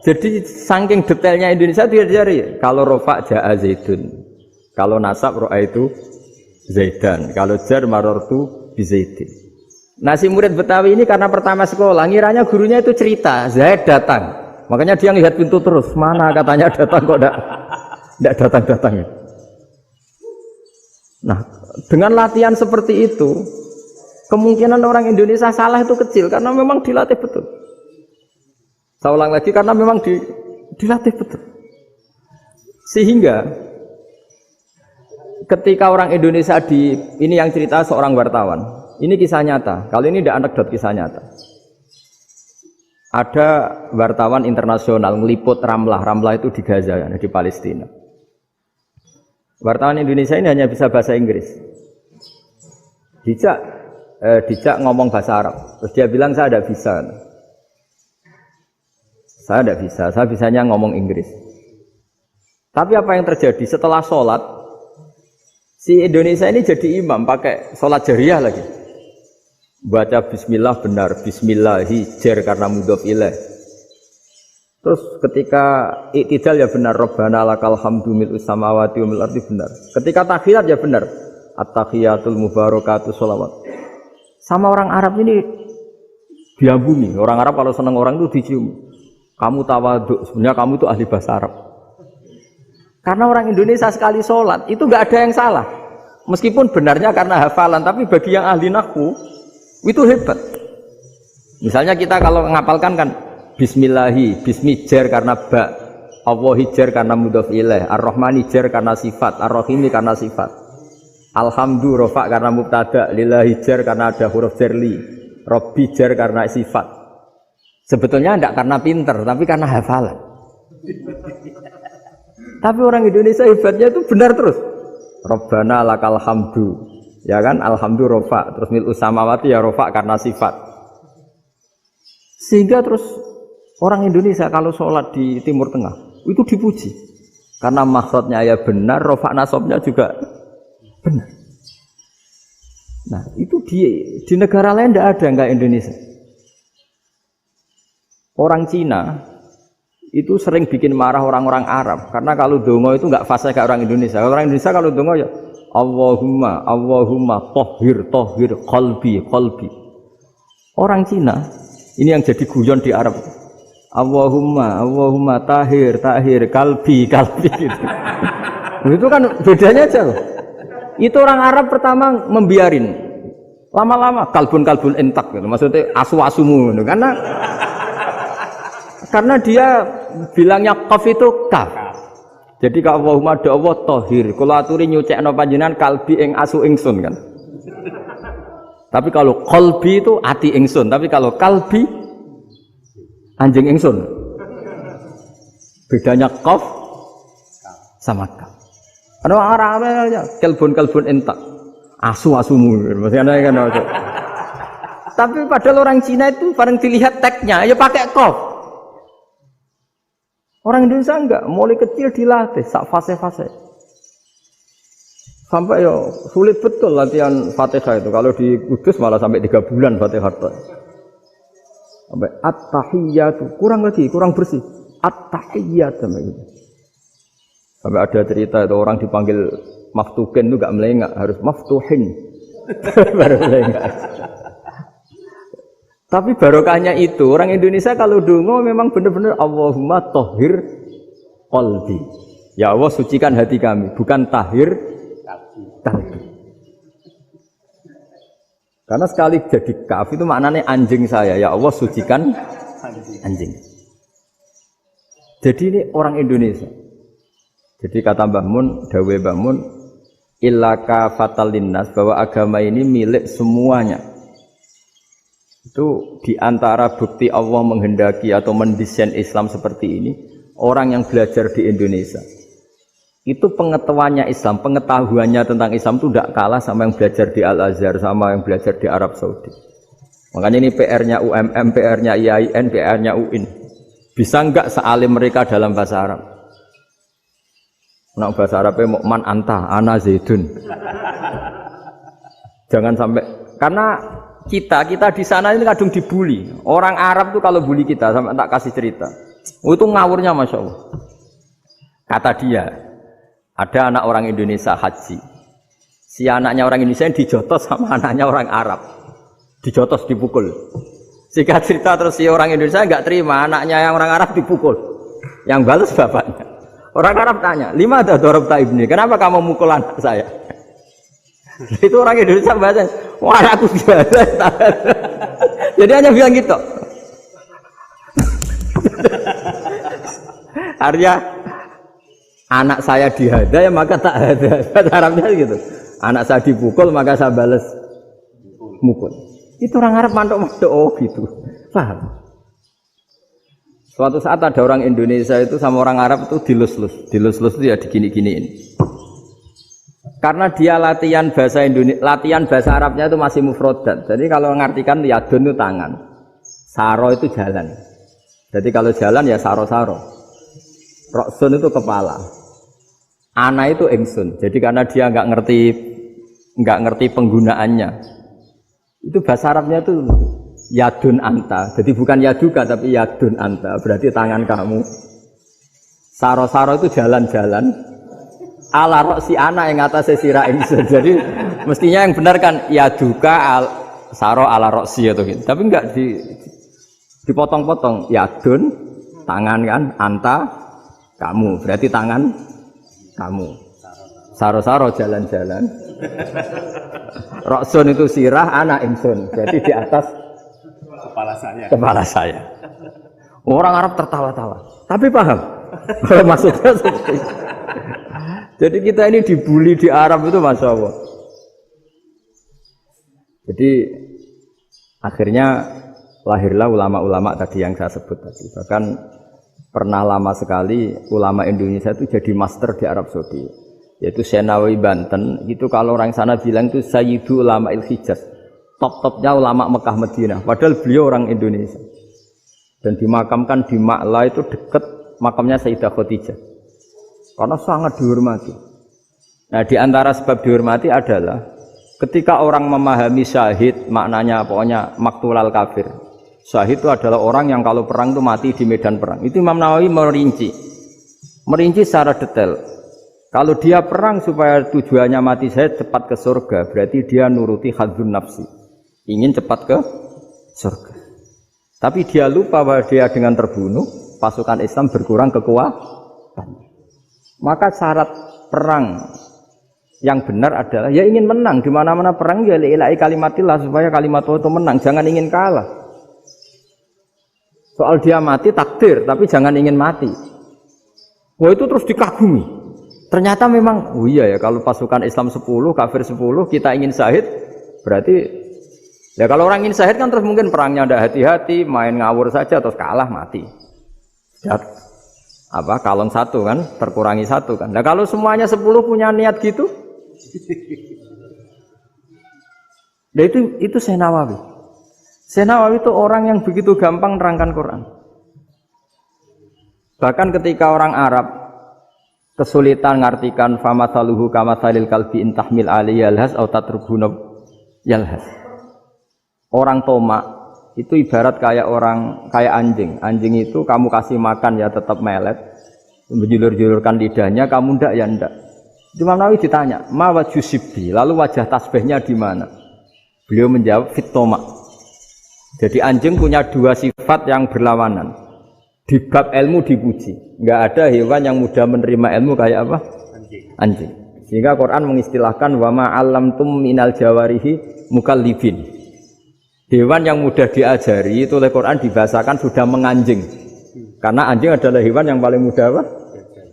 Jadi saking detailnya Indonesia dia cari. Kalau rofa Ja'a Zaidun, kalau nasab ro'a itu Zaidan, kalau jar maror tu bi Zaidin. Nah si murid Betawi ini karena pertama sekolah, ngiranya gurunya itu cerita, Zaid datang. Makanya dia ngelihat pintu terus, mana katanya datang kok enggak datang-datang. Nah, dengan latihan seperti itu, kemungkinan orang Indonesia salah itu kecil karena memang dilatih betul. Saya ulang lagi karena memang dilatih betul. Sehingga ketika orang Indonesia ini yang cerita seorang wartawan. Ini kisah nyata. Kali ini tidak anekdot, kisah nyata. Ada wartawan internasional meliput Ramlah. Ramlah itu di Gaza, di Palestina. Wartawan Indonesia ini hanya bisa bahasa Inggris. Dijak ngomong bahasa Arab. Terus dia bilang saya tidak bisa. Saya tidak bisa. Saya bisanya ngomong Inggris. Tapi apa yang terjadi setelah sholat? Si Indonesia ini jadi imam pakai sholat jariah lagi. Baca bismillah benar, bismillahi jar karena mudhof ilaih. Terus ketika iktidal ya benar, Rabbana lakal hamdu mil'us samawati wa mil'ul ardi benar. Ketika tahiyat ya benar, at-tahiyatul mubarakatuh sholawat. Sama orang Arab ini diambungi. Orang Arab kalau senang orang itu dicium. Kamu tawaduk, sebenarnya kamu itu ahli bahasa Arab. Karena orang Indonesia sekali sholat itu nggak ada yang salah. Meskipun benarnya karena hafalan, tapi bagi yang ahli nahwu itu hebat. Misalnya kita kalau ngapalkan kan bismillahi, bismi jar karena ba, Allahi jar karena mudhof ilaih, ar-rahmani jar karena sifat, ar-rahimi karena sifat, alhamdu rofa karena mubtada, lillahi jar karena ada huruf jarli, robbi jar karena sifat. Sebetulnya tidak karena pinter, tapi karena hafalan. Tapi orang Indonesia hebatnya itu benar terus. Rabbana lakal hamdu. Ya kan, alhamdu rofa, terus mil'us samawati ya rofa karena sifat. Sehingga terus orang Indonesia kalau sholat di Timur Tengah itu dipuji. Karena maksudnya ya benar, rofa nasobnya juga benar. Nah itu di negara lain tidak ada enggak Indonesia. Orang Cina itu sering bikin marah orang-orang Arab. Karena kalau dongo itu enggak fasih kayak orang Indonesia. Orang Indonesia kalau dongo ya Allahumma tohir qalbi. Orang Cina ini yang jadi guyon di Arab. Allahumma tahir kalbi gitu. Itu kan bedanya jauh. Itu orang Arab pertama membiarin. Lama-lama kalbun entak gitu. Maksudnya asu-asumu gitu. Karena dia bilangnya qaf itu kaf. Jadi kalau Allahumma do Allah tohir, kalau aturi nyucekno panjenengan kalbi ing asu ingsun kan. Tapi kalau qalbi itu ati ingsun, tapi kalau kalbi anjing ingsun. Bedanya qaf sama kaf. Ana arah-arahnya kalbun entak. Asu-asumu maksudnya kan. Tapi padahal orang Cina itu bareng dilihat teksnya ya pakai qaf. Orang Indonesia enggak, mulai kecil dilatih, sak fase-fase. Sampai ya sulit betul latihan Fatihah itu. Kalau di Kudus malah sampai 3 bulan Fatihah. Sampai at-tahiyyatu, kurang bersih. At-tahiyyat sampai gitu. Sampai ada cerita itu orang dipanggil maftuhin itu enggak melengak, harus maftuhin. Baru melengak. Tapi barokahnya itu orang Indonesia kalau dongo memang benar-benar Allahumma tohir qalbi. Ya Allah sucikan hati kami, bukan tahir kalbi. Karena sekali jadi kaf itu maknanya anjing saya, ya Allah sucikan anjing. Jadi ini orang Indonesia. Jadi kata Mbah Mun, dawe Mbah Mun, illaka fatal linnas, bahwa agama ini milik semuanya. Itu diantara bukti Allah menghendaki atau mendesain Islam seperti ini, orang yang belajar di Indonesia. Itu pengetahuannya Islam, pengetahuannya tentang Islam itu tidak kalah sama yang belajar di Al-Azhar, sama yang belajar di Arab Saudi. Makanya ini PR-nya UMM, PR-nya IAIN, PR-nya UIN. Bisa enggak sealim mereka dalam bahasa Arab? Nah, bahasa Arabnya mu'man anta, ana zaidun. Jangan sampai, karena kita di sana ini kadang dibully. Orang Arab tuh kalau bully kita, sampai tak kasih cerita. Itu ngawurnya Masya Allah. Kata dia, ada anak orang Indonesia haji. Si anaknya orang Indonesia dijotos sama anaknya orang Arab. Dijotos, dipukul. Singkat cerita terus si orang Indonesia enggak terima, anaknya yang orang Arab dipukul. Yang balas bapaknya. Orang Arab tanya, lima ada dorobta ibni, kenapa kamu mukul anak saya? Itu orang Indonesia bahasa, wah aku biasa. Jadi hanya bilang gitu. Artinya anak saya dihada ya maka tak ada. Bahasa Arabnya gitu. Anak saya dipukul maka saya balas mukul. Itu orang Arab mantuk-mantuk oh gitu. Paham? Suatu saat ada orang Indonesia itu sama orang Arab itu dilus-lus. Dilus-lus itu ya digini-giniin. Karena dia latihan bahasa Indonesia, latihan bahasa Arabnya itu masih mufrodat. Jadi kalau mengartikan yadun itu tangan, saro itu jalan. Jadi kalau jalan ya saro-saro. Roksun itu kepala. Ana itu ingsun. Jadi karena dia nggak ngerti penggunaannya. Itu bahasa Arabnya itu yadun anta. Jadi bukan yaduka tapi yadun anta. Berarti tangan kamu. Saro-saro itu jalan-jalan. Ala roksi anak yang atasnya sirah ingsun. Jadi mestinya yang benar kan yaduka saro ala roksi atau gitu. Tapi enggak dipotong-potong. Yadun tangan kan, anta kamu. Berarti tangan kamu. Saro-saro jalan-jalan. Roksun itu sirah anak ingsun. Berarti di atas kepala saya. Orang Arab tertawa-tawa. Tapi paham. Kalau maksudnya seperti itu. Jadi kita ini dibully di Arab itu Masya Allah. Jadi akhirnya lahirlah ulama-ulama tadi yang saya sebut tadi. Bahkan pernah lama sekali ulama Indonesia itu jadi master di Arab Saudi. Yaitu Senawi Banten. Itu kalau orang sana bilang itu Sayyidu Ulama Il-Hijaz. Top-topnya ulama Mekah Madinah. Padahal beliau orang Indonesia. Dan dimakamkan di Ma'la itu dekat makamnya Sayyidah Khadijah. Karena sangat dihormati. Nah, di antara sebab dihormati adalah ketika orang memahami syahid, maknanya pokoknya maktulal kafir. Syahid itu adalah orang yang kalau perang itu mati di medan perang. Itu Imam Nawawi merinci secara detail. Kalau dia perang supaya tujuannya mati syahid cepat ke surga, berarti dia nuruti hadzun nafsi. Ingin cepat ke surga. Tapi dia lupa bahwa dia dengan terbunuh, pasukan Islam berkurang kekuatan. Maka syarat perang yang benar adalah ya ingin menang. Di mana-mana perang ya ilahi kalimatillah supaya kalimat Allah itu menang, jangan ingin kalah. Soal dia mati takdir, tapi jangan ingin mati. Wah itu terus dikagumi. Ternyata memang oh iya ya kalau pasukan Islam 10, kafir 10, kita ingin syahid berarti ya kalau orang ingin syahid kan terus mungkin perangnya tidak hati-hati, main ngawur saja terus kalah mati. Ya, kalon satu kan, terkurangi satu kan. Nah kalau semuanya 10 punya niat gitu, nah itu Senawawi. Senawawi itu orang yang begitu gampang nerangkan Quran. Bahkan ketika orang Arab kesulitan ngartikan famathaluhu kamathalil kalbi intahmil alaihi yalhas atau tatrubuna yalhas. Orang tomak itu ibarat kayak anjing. Anjing itu kamu kasih makan ya tetap melet, menjulur-julurkan lidahnya, kamu ndak ya ndak. Imam Nawawi ditanya, ma wajhu sibbi, lalu wajah tasbihnya di mana? Beliau menjawab fit tomak. Jadi anjing punya dua sifat yang berlawanan. Di bab ilmu dipuji. Enggak ada hewan yang mudah menerima ilmu kayak apa? Anjing. Sehingga Quran mengistilahkan wa ma 'allamtum minal jawarihi mukallibin. Hewan yang mudah diajari itu oleh Quran dibahasakan sudah menganjing. Karena anjing adalah hewan yang paling mudah apa?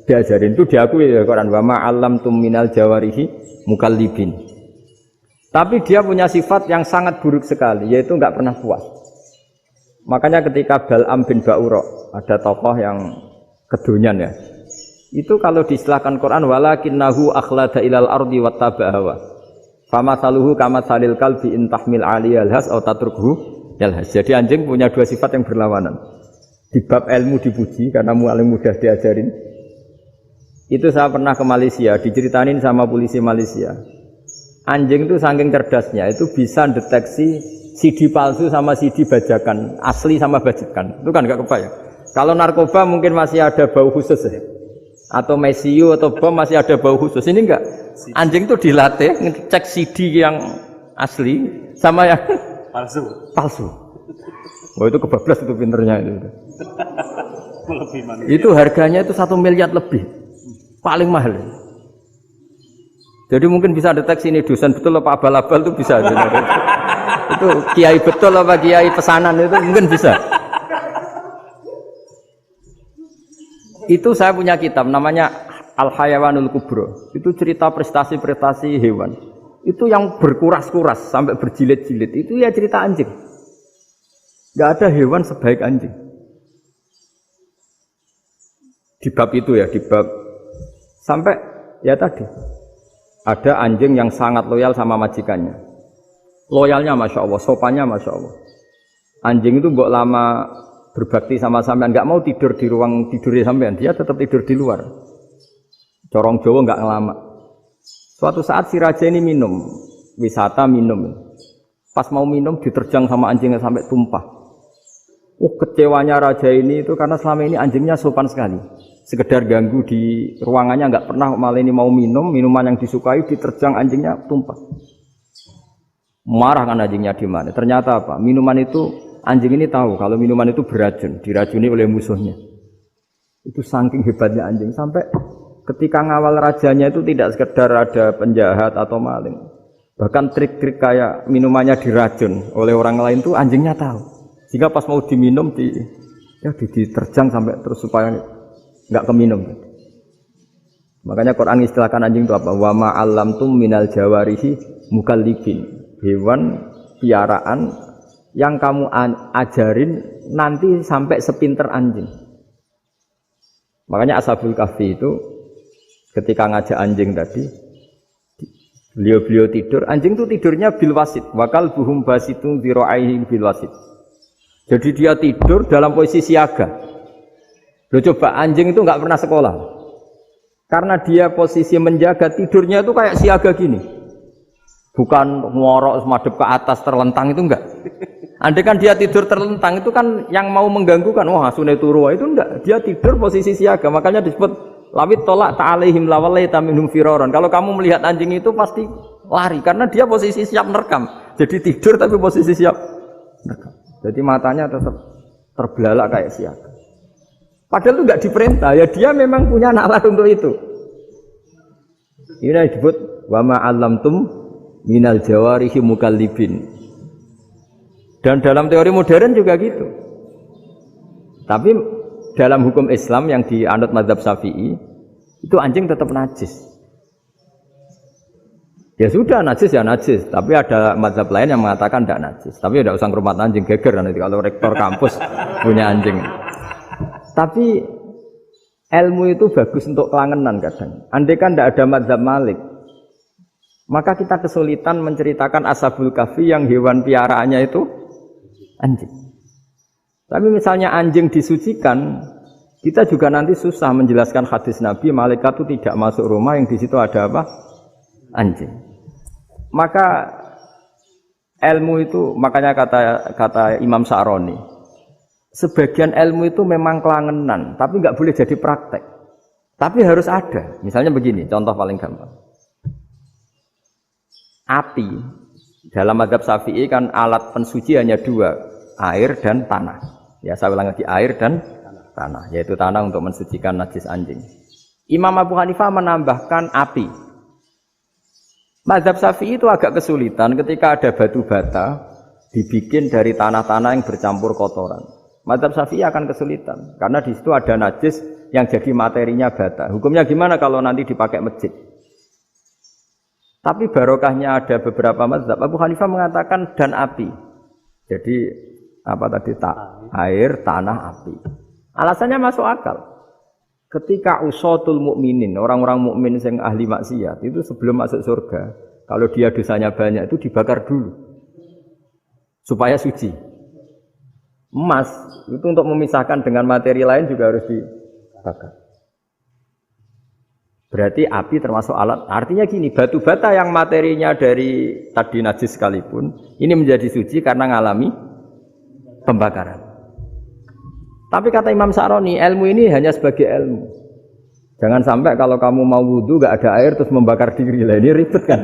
Diajarin. Itu diakui oleh Quran. Wa ma 'allamtum minal jawarihi mukallibin. Tapi dia punya sifat yang sangat buruk sekali, yaitu enggak pernah puas. Makanya ketika Bal'am bin Ba'ura, ada tokoh yang kedonyan ya. Itu kalau diistilahkan Quran walakinnahu akhlada ilal ardi wattaba'a hawa. Famathaluhu kamathalil kalbi in tahmil 'aliyal has aw tatrukhu yalhas. Jadi anjing punya dua sifat yang berlawanan. Di bab ilmu dipuji karena paling mudah diajarin. Itu saya pernah ke Malaysia, diceritain sama polisi Malaysia. Anjing itu saking cerdasnya itu bisa deteksi CD palsu sama CD bajakan, asli sama bajakan. Itu kan enggak kebayang. Kalau narkoba mungkin masih ada bau khusus ya. Atau mesiu atau bom masih ada bau khusus. Ini enggak. Anjing itu dilatih ngecek CD yang asli sama yang palsu. Oh itu kebablas itu pinternya itu. Itu harganya itu 1 miliar lebih. Paling mahal. Jadi mungkin bisa deteksi ini dosen betul apa abal-abal itu bisa. Itu kiai betul apa kiai pesanan itu mungkin bisa. Itu saya punya kitab namanya Al-Hayawanul Kubro. Itu cerita prestasi-prestasi hewan. Itu yang berkuras-kuras sampai berjilid-jilid. Itu ya cerita anjing. Gak ada hewan sebaik anjing. Di bab itu ya, di bab sampai ya tadi. Ada anjing yang sangat loyal sama majikannya. Loyalnya Masya Allah, sopannya Masya Allah. Anjing itu mbok lama berbakti sama sampean, nggak mau tidur di ruang tidurnya sampean, dia tetap tidur di luar. Corong Jawa nggak ngelama. Suatu saat si raja ini minum, wisata minum. Pas mau minum diterjang sama anjingnya sampai tumpah. Kecewanya raja ini itu karena selama ini anjingnya sopan sekali. Sekedar ganggu di ruangannya nggak pernah, malah ini mau minum, minuman yang disukai diterjang anjingnya tumpah. Marah kan anjingnya di mana? Ternyata apa? Minuman itu anjing ini tahu kalau minuman itu beracun, diracuni oleh musuhnya. Itu saking hebatnya anjing sampai ketika ngawal rajanya itu tidak sekedar ada penjahat atau maling. Bahkan trik-trik kayak minumannya diracun oleh orang lain itu anjingnya tahu. Sehingga pas mau diminum diterjang sampai terus supaya enggak keminum. Makanya Quran istilahkan anjing itu apa? Wa ma 'allamtum minal jawarihi mukallibin. Hewan piaraan yang kamu ajarin nanti sampai sepinter anjing. Makanya Ashabul Kahfi itu ketika ngajak anjing tadi, beliau tidur, anjing itu tidurnya bil wasit, wakal buhum basitun dzira'aihi bil wasit. Jadi dia tidur dalam posisi siaga. Loh coba anjing itu nggak pernah sekolah. Karena dia posisi menjaga, tidurnya itu kayak siaga gini. Bukan ngorok madhep ke atas terlentang, itu enggak. Andai kan dia tidur terlentang itu kan yang mau mengganggu kan, wah sunai turu, itu enggak. Dia tidur posisi siaga, makanya disebut lawit tolak ta'alaihim lawalaita minhum firaron. Kalau kamu melihat anjing itu pasti lari karena dia posisi siap merekam. Jadi tidur tapi posisi siap merekam. Jadi matanya tetap terbelalak kayak siaga. Padahal itu enggak diperintah, ya dia memang punya nalar untuk itu. Ini disebut wa ma 'allamtum minal jawarihi mukallibin. Dan dalam teori modern juga gitu. Tapi dalam hukum Islam yang dianut mazhab Syafi'i itu anjing tetap najis. Ya sudah najis ya najis, tapi ada mazhab lain yang mengatakan tidak najis. Tapi tidak usah ngrumat anjing, geger nanti kalau rektor kampus punya anjing. Tapi ilmu itu bagus untuk kelangenan kadang. Andai kan tidak ada mazhab Malik, maka kita kesulitan menceritakan Ashabul Kahfi yang hewan piaraannya itu anjing. Tapi misalnya anjing disucikan, kita juga nanti susah menjelaskan hadis Nabi malaikat itu tidak masuk rumah yang di situ ada apa? Anjing. Maka ilmu itu, makanya kata Imam Sa'roni, sebagian ilmu itu memang kelangenan, tapi nggak boleh jadi praktek. Tapi harus ada. Misalnya begini, contoh paling gampang. Api dalam mazhab Syafi'i kan alat pensuci hanya dua, air dan tanah. Ya saya ulang lagi, air dan tanah, yaitu tanah untuk mensucikan najis anjing. Imam Abu Hanifah menambahkan api. Mazhab Syafi'i itu agak kesulitan ketika ada batu bata dibikin dari tanah-tanah yang bercampur kotoran. Mazhab Syafi'i akan kesulitan karena di situ ada najis yang jadi materinya bata. Hukumnya gimana kalau nanti dipakai masjid? Tapi barokahnya ada beberapa mazhab. Abu Hanifah mengatakan dan api. Jadi apa tadi air, tanah, api. Alasannya masuk akal. Ketika usatul mukminin, orang-orang mukmin yang ahli maksiat itu sebelum masuk surga, kalau dia dosanya banyak itu dibakar dulu. Supaya suci. Emas itu untuk memisahkan dengan materi lain juga harus dibakar. Berarti api termasuk alat. Artinya gini, batu bata yang materinya dari tadi najis sekalipun, ini menjadi suci karena mengalami pembakaran. Tapi kata Imam Sa'roni, ilmu ini hanya sebagai ilmu. Jangan sampai kalau kamu mau wudu gak ada air terus membakar diri. Lah ini ribet kan.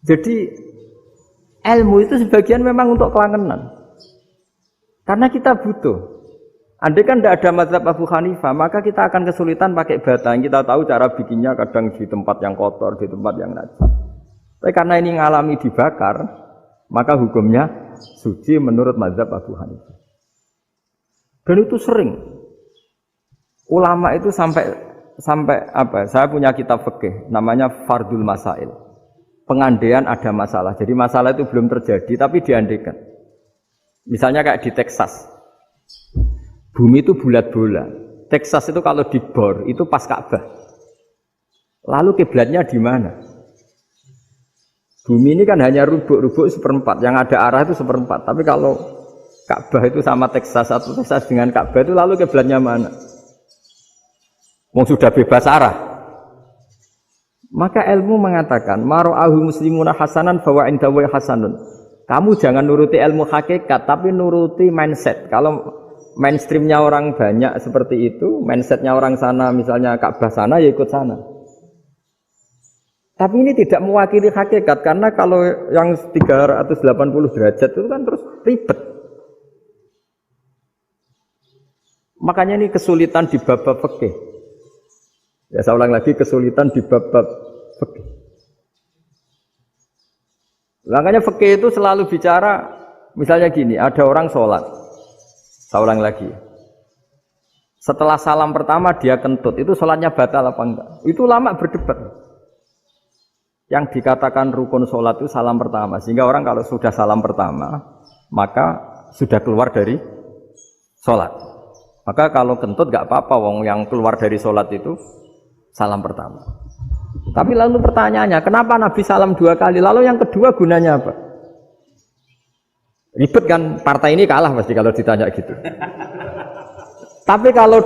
Jadi ilmu itu sebagian memang untuk kelangenan. Karena kita butuh. Andai kan tidak ada mazhab Abu Hanifah, maka kita akan kesulitan pakai bata. Kita tahu cara bikinnya kadang di tempat yang kotor, di tempat yang najis. Tapi karena ini ngalami dibakar, maka hukumnya suci menurut mazhab Abu Hanifah. Dan itu sering. Ulama itu sampai apa? Saya punya kitab fikih namanya Fardul Masail. Pengandaian ada masalah. Jadi masalah itu belum terjadi tapi diandaikan. Misalnya kayak di Texas. Bumi itu bulat-bulat. Texas itu kalau dibor itu pas Ka'bah. Lalu kiblatnya di mana? Bumi ini kan hanya rubuk-rubuk seperempat. Yang ada arah itu seperempat. Tapi kalau Ka'bah itu sama Texas atau Texas dengan Ka'bah itu lalu kiblatnya mana? Wong sudah bebas arah. Maka ilmu mengatakan maro'ahu muslimuna hasanan fawa indahu hasanun. Kamu jangan nuruti ilmu hakikat tapi nuruti mindset. Kalau mainstreamnya orang banyak seperti itu, mindsetnya orang sana misalnya Ka'bah sana ya ikut sana. Tapi ini tidak mewakili hakikat karena kalau yang 380 derajat itu kan terus ribet. Makanya ini kesulitan di bab-bab fikih. Ya saya ulang lagi kesulitan di bab-bab fikih. Makanya fikih itu selalu bicara misalnya gini, ada orang sholat. Saya ulang lagi. Setelah salam pertama dia kentut, itu sholatnya batal apa enggak? Itu lama berdebat. Yang dikatakan rukun sholat itu salam pertama. Sehingga orang kalau sudah salam pertama, maka sudah keluar dari sholat. Maka kalau kentut enggak apa-apa, wong yang keluar dari sholat itu salam pertama. Tapi lalu pertanyaannya, kenapa Nabi salam 2 kali? Lalu yang kedua gunanya apa? Ribet kan, partai ini kalah pasti kalau ditanya gitu. Tapi kalau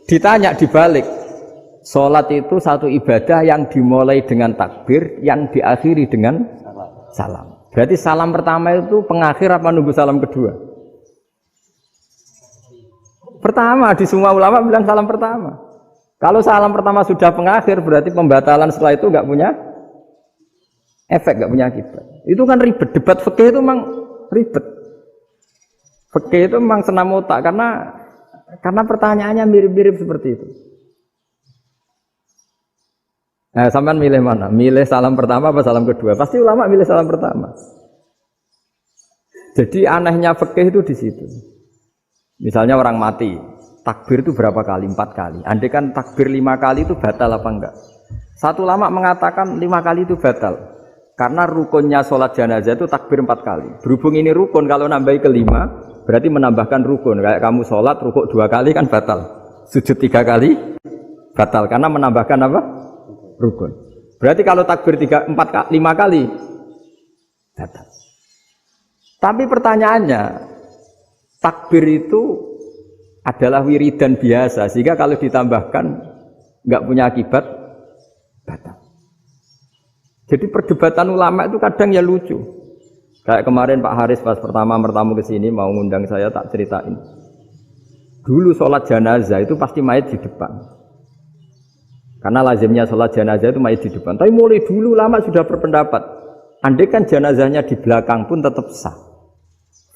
ditanya dibalik, sholat itu satu ibadah yang dimulai dengan takbir, yang diakhiri dengan salam. Berarti salam pertama itu pengakhir apa nunggu salam kedua? Pertama, di semua ulama bilang salam pertama. Kalau salam pertama sudah pengakhir, berarti pembatalan setelah itu nggak punya efek, nggak punya akibat. Itu kan ribet. Debat fikih itu memang ribet. Fikih itu memang senam otak karena pertanyaannya mirip-mirip seperti itu. Nah, sampean milih mana? Milih salam pertama apa salam kedua? Pasti ulama milih salam pertama. Jadi anehnya fikih itu di situ. Misalnya orang mati, takbir itu berapa kali? 4 kali. Andai kan takbir 5 kali itu batal apa enggak? Satu ulama mengatakan 5 kali itu batal. Karena rukunnya sholat jenazah itu takbir 4 kali. Berhubung ini rukun, kalau nambahi ke 5, berarti menambahkan rukun. Kayak kamu sholat, rukuk 2 kali kan batal. Sujud 3 kali, batal. Karena menambahkan apa? Rukun. Berarti kalau takbir 5 kali, batal. Tapi pertanyaannya, takbir itu adalah wiridan biasa, sehingga kalau ditambahkan nggak punya akibat batal. Jadi perdebatan ulama itu kadang ya lucu. Kayak kemarin Pak Haris pas pertama bertamu ke sini mau ngundang saya, tak ceritain. Dulu sholat jenazah itu pasti mayat di depan. Karena lazimnya sholat jenazah itu mayat di depan. Tapi mulai dulu ulama sudah berpendapat, andai kan jenazahnya di belakang pun tetap sah.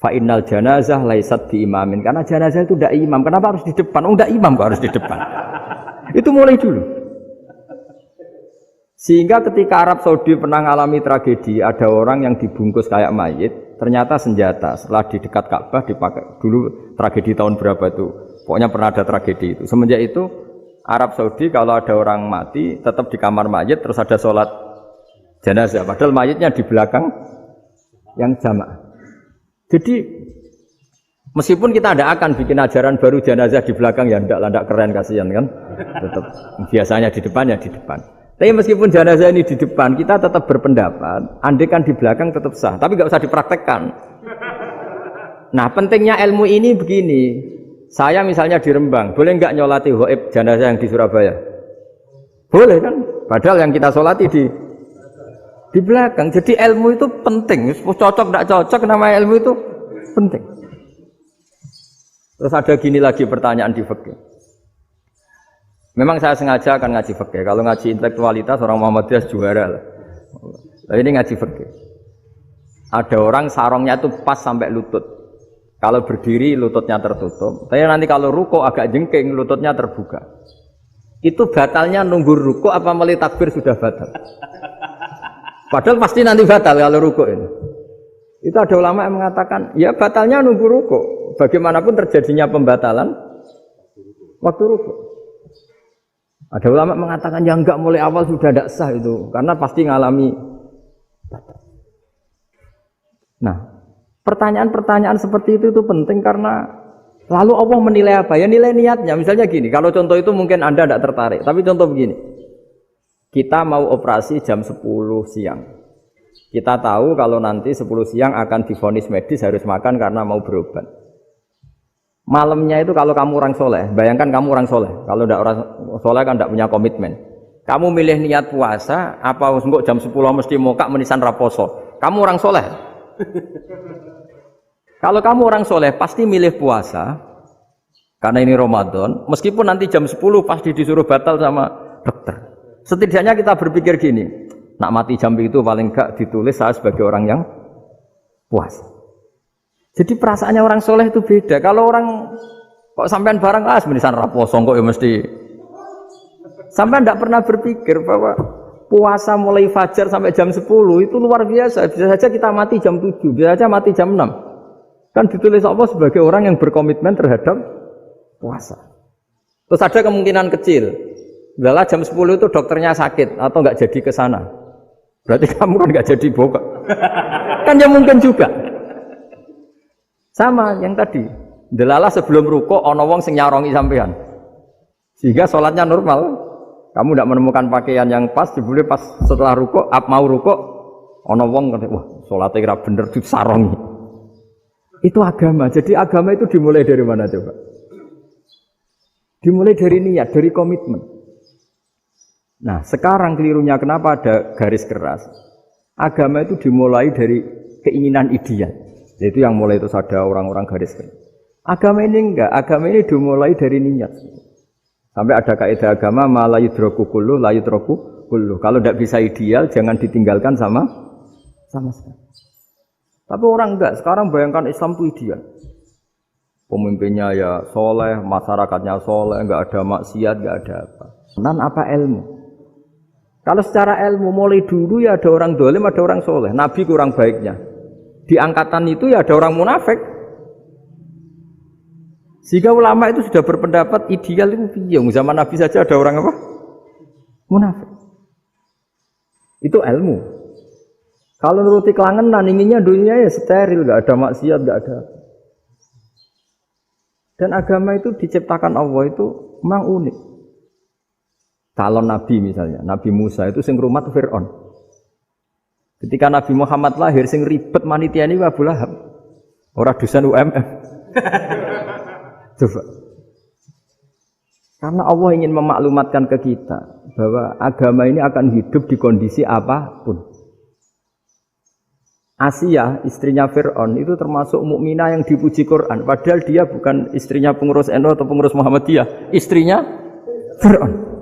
Fa innal janazah laisat bi imamin. Karena jenazah itu tidak imam. Kenapa harus di depan? Oh, tidak imam kok harus di depan. Itu mulai dulu. Sehingga ketika Arab Saudi pernah mengalami tragedi, ada orang yang dibungkus kayak mayit, ternyata senjata. Setelah di dekat Ka'bah dipakai. Dulu tragedi tahun berapa itu? Pokoknya pernah ada tragedi itu. Semenjak itu Arab Saudi kalau ada orang mati tetap di kamar mayit terus ada sholat jenazah. Padahal mayitnya di belakang yang jamaah. Jadi meskipun kita tidak akan bikin ajaran baru jenazah di belakang ya tidak keren kasihan kan. Tetap biasanya di depan ya di depan. Tapi meskipun jenazah ini di depan, kita tetap berpendapat, andai kan di belakang tetap sah, tapi nggak usah dipraktekkan. Nah, pentingnya ilmu ini begini. Saya misalnya di Rembang, boleh nggak nyolati ghaib jenazah yang di Surabaya? Boleh kan? Padahal yang kita solati di belakang. Jadi ilmu itu penting. Cocok nggak cocok, nama ilmu itu penting. Terus ada gini lagi pertanyaan di fikih. Memang saya sengaja akan ngaji fikih. Kalau ngaji intelektualitas orang Muhammadiyah juara lah. Tapi ini ngaji fikih. Ada orang sarongnya itu pas sampai lutut. Kalau berdiri lututnya tertutup. Tapi nanti kalau ruko agak jengking lututnya terbuka. Itu batalnya nunggu ruko apa mulai takbir sudah batal? Padahal pasti nanti batal kalau ruko ini. Itu ada ulama yang mengatakan ya batalnya nunggu ruko. Bagaimanapun terjadinya pembatalan waktu ruko. Ada ulama mengatakan yang enggak mulai awal sudah tidak sah itu karena pasti ngalami. Nah, pertanyaan-pertanyaan seperti itu penting karena lalu Allah menilai apa? Ya nilai niatnya. Misalnya gini, kalau contoh itu mungkin Anda tidak tertarik, tapi contoh begini. Kita mau operasi jam 10 siang. Kita tahu kalau nanti 10 siang akan divonis medis harus makan karena mau berobat. Malamnya itu kalau kamu orang soleh, bayangkan kamu orang soleh. Kalau tidak orang soleh kan tidak punya komitmen. Kamu milih niat puasa, apa enggak jam 10 mesti mokak menisan raposo. Kamu orang soleh. Kalau kamu orang soleh pasti milih puasa, karena ini Ramadan. Meskipun nanti jam 10 pasti disuruh batal sama dokter. Setidaknya kita berpikir gini, nak mati jam itu paling enggak ditulis saya sebagai orang yang puasa. Jadi perasaannya orang soleh itu beda. Kalau orang kok sampean barang menisan raposo kok ya mesti. Sampean tidak pernah berpikir bahwa puasa mulai fajar sampai jam 10 itu luar biasa. Bisa saja kita mati jam 7, bisa saja mati jam 6. Kan ditulis Allah sebagai orang yang berkomitmen terhadap puasa. Terus ada kemungkinan kecil. Lala jam 10 itu dokternya sakit atau enggak jadi ke sana. Berarti kamu kan enggak jadi buka. Kan ya mungkin juga. Sama yang tadi, delala sebelum ruko ono wong sing nyarongi sampean. Sehingga sholatnya normal. Kamu tidak menemukan pakaian yang pas, dibeli pas setelah ruko, mau ruko, ono wong kata, wah sholatnya kira bener disarongi. Itu agama. Jadi agama itu dimulai dari mana coba? Dimulai dari niat, dari komitmen. Nah, sekarang kelirunya kenapa ada garis keras? Agama itu dimulai dari keinginan ideal. Itu yang mulai itu ada orang-orang garis keras. Agama ini enggak, agama ini dimulai dari niat. Sampai ada kaidah agama la yudroku kullu, la yudroku kullu. Kalau tidak bisa ideal, jangan ditinggalkan sama sekali. Tapi orang enggak, sekarang bayangkan Islam itu ideal. Pemimpinnya ya soleh, masyarakatnya soleh, enggak ada maksiat, enggak ada apa. Nan apa ilmu? Kalau secara ilmu mulai dulu ya ada orang dolim, ada orang soleh. Nabi kurang baiknya. Di angkatan itu ya ada orang munafik. Sehingga ulama itu sudah berpendapat ideal itu piye? Zaman Nabi saja ada orang apa? Munafik. Itu ilmu. Kalau nuruti kelangenan inginnya dunia ya steril, enggak ada maksiat, enggak ada. Dan agama itu diciptakan Allah itu memang unik. Calon Nabi misalnya, Nabi Musa itu sing rumat Fir'aun. Ketika Nabi Muhammad lahir, sing ribet manitia ini Abu Lahab. Orang dosen UMF. Coba. Karena Allah ingin memaklumatkan ke kita bahwa agama ini akan hidup di kondisi apapun. Asia, istrinya Fir'aun, itu termasuk mukminah yang dipuji Quran. Padahal dia bukan istrinya pengurus NU atau pengurus Muhammadiyah. Istrinya Fir'aun.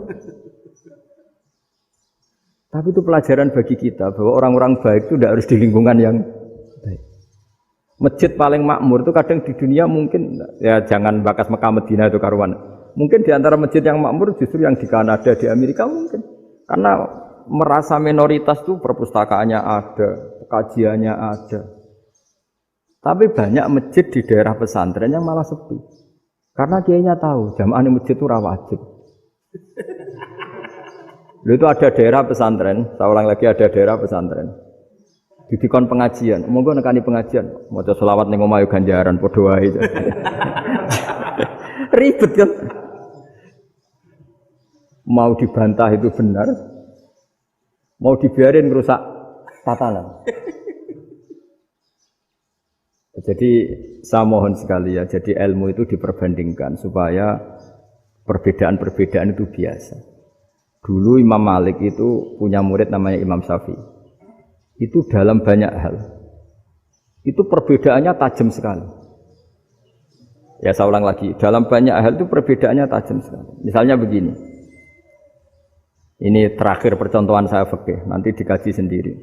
Tapi itu pelajaran bagi kita bahwa orang-orang baik itu tidak harus di lingkungan yang baik. Masjid paling makmur itu kadang di dunia mungkin ya jangan bakas Mekah Madinah itu karuan. Mungkin di antara masjid yang makmur justru yang di Kanada, di Amerika mungkin. Karena merasa minoritas tuh perpustakaannya ada, kajiannya ada. Tapi banyak masjid di daerah pesantren yang malah sepi. Karena kiainya tahu jamaah di masjid itu ra wajib. Lalu itu ada daerah pesantren, saya ulang lagi ada daerah pesantren. Didikon pengajian, monggo nekani pengajian, maca selawat ning omah yo ganjaran padha wae. Ribet kan? Mau dibantah itu benar, mau dibiarin merusak tatanan. Jadi saya mohon sekali ya, jadi ilmu itu diperbandingkan supaya perbedaan-perbedaan itu biasa. Dulu Imam Malik itu punya murid namanya Imam Syafi'i. Itu dalam banyak hal. Itu perbedaannya tajam sekali. Ya saya ulang lagi, dalam banyak hal itu perbedaannya tajam sekali. Misalnya begini. Ini terakhir percontohan saya fikih, nanti dikaji sendiri.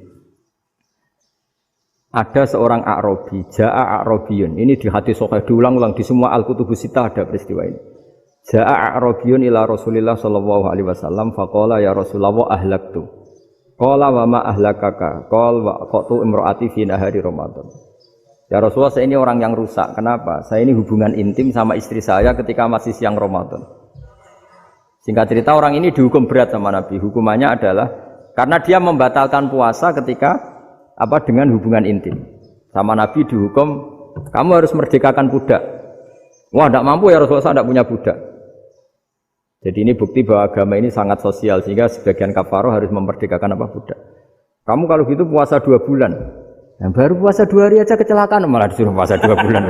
Ada seorang A'rabi, Ja'a A'rabiyun. Ini di hadis sahih diulang-ulang di semua Al-Kutubus Sittah ada peristiwa ini. Ja'a A'rabiyun ila Rasulillah sallallahu alaihi wasallam faqala ya Rasulullah ahlaktu. Qala wa ma ahlakaka? Qala wa qatu imraati fi nahari Ramadan. Ya Rasulullah, saya ini orang yang rusak. Kenapa? Saya ini hubungan intim sama istri saya ketika masih siang Ramadan. Singkat cerita orang ini dihukum berat sama Nabi. Hukumannya adalah karena dia membatalkan puasa ketika dengan hubungan intim. Sama Nabi dihukum, kamu harus merdekakan budak. Wah, tidak mampu ya Rasulullah, saya tidak punya budak. Jadi ini bukti bahwa agama ini sangat sosial sehingga sebagian kafaroh harus memerdekakan budak. Kamu kalau gitu puasa 2 bulan. Yang baru puasa 2 hari aja kecelakaan malah disuruh puasa 2 bulan.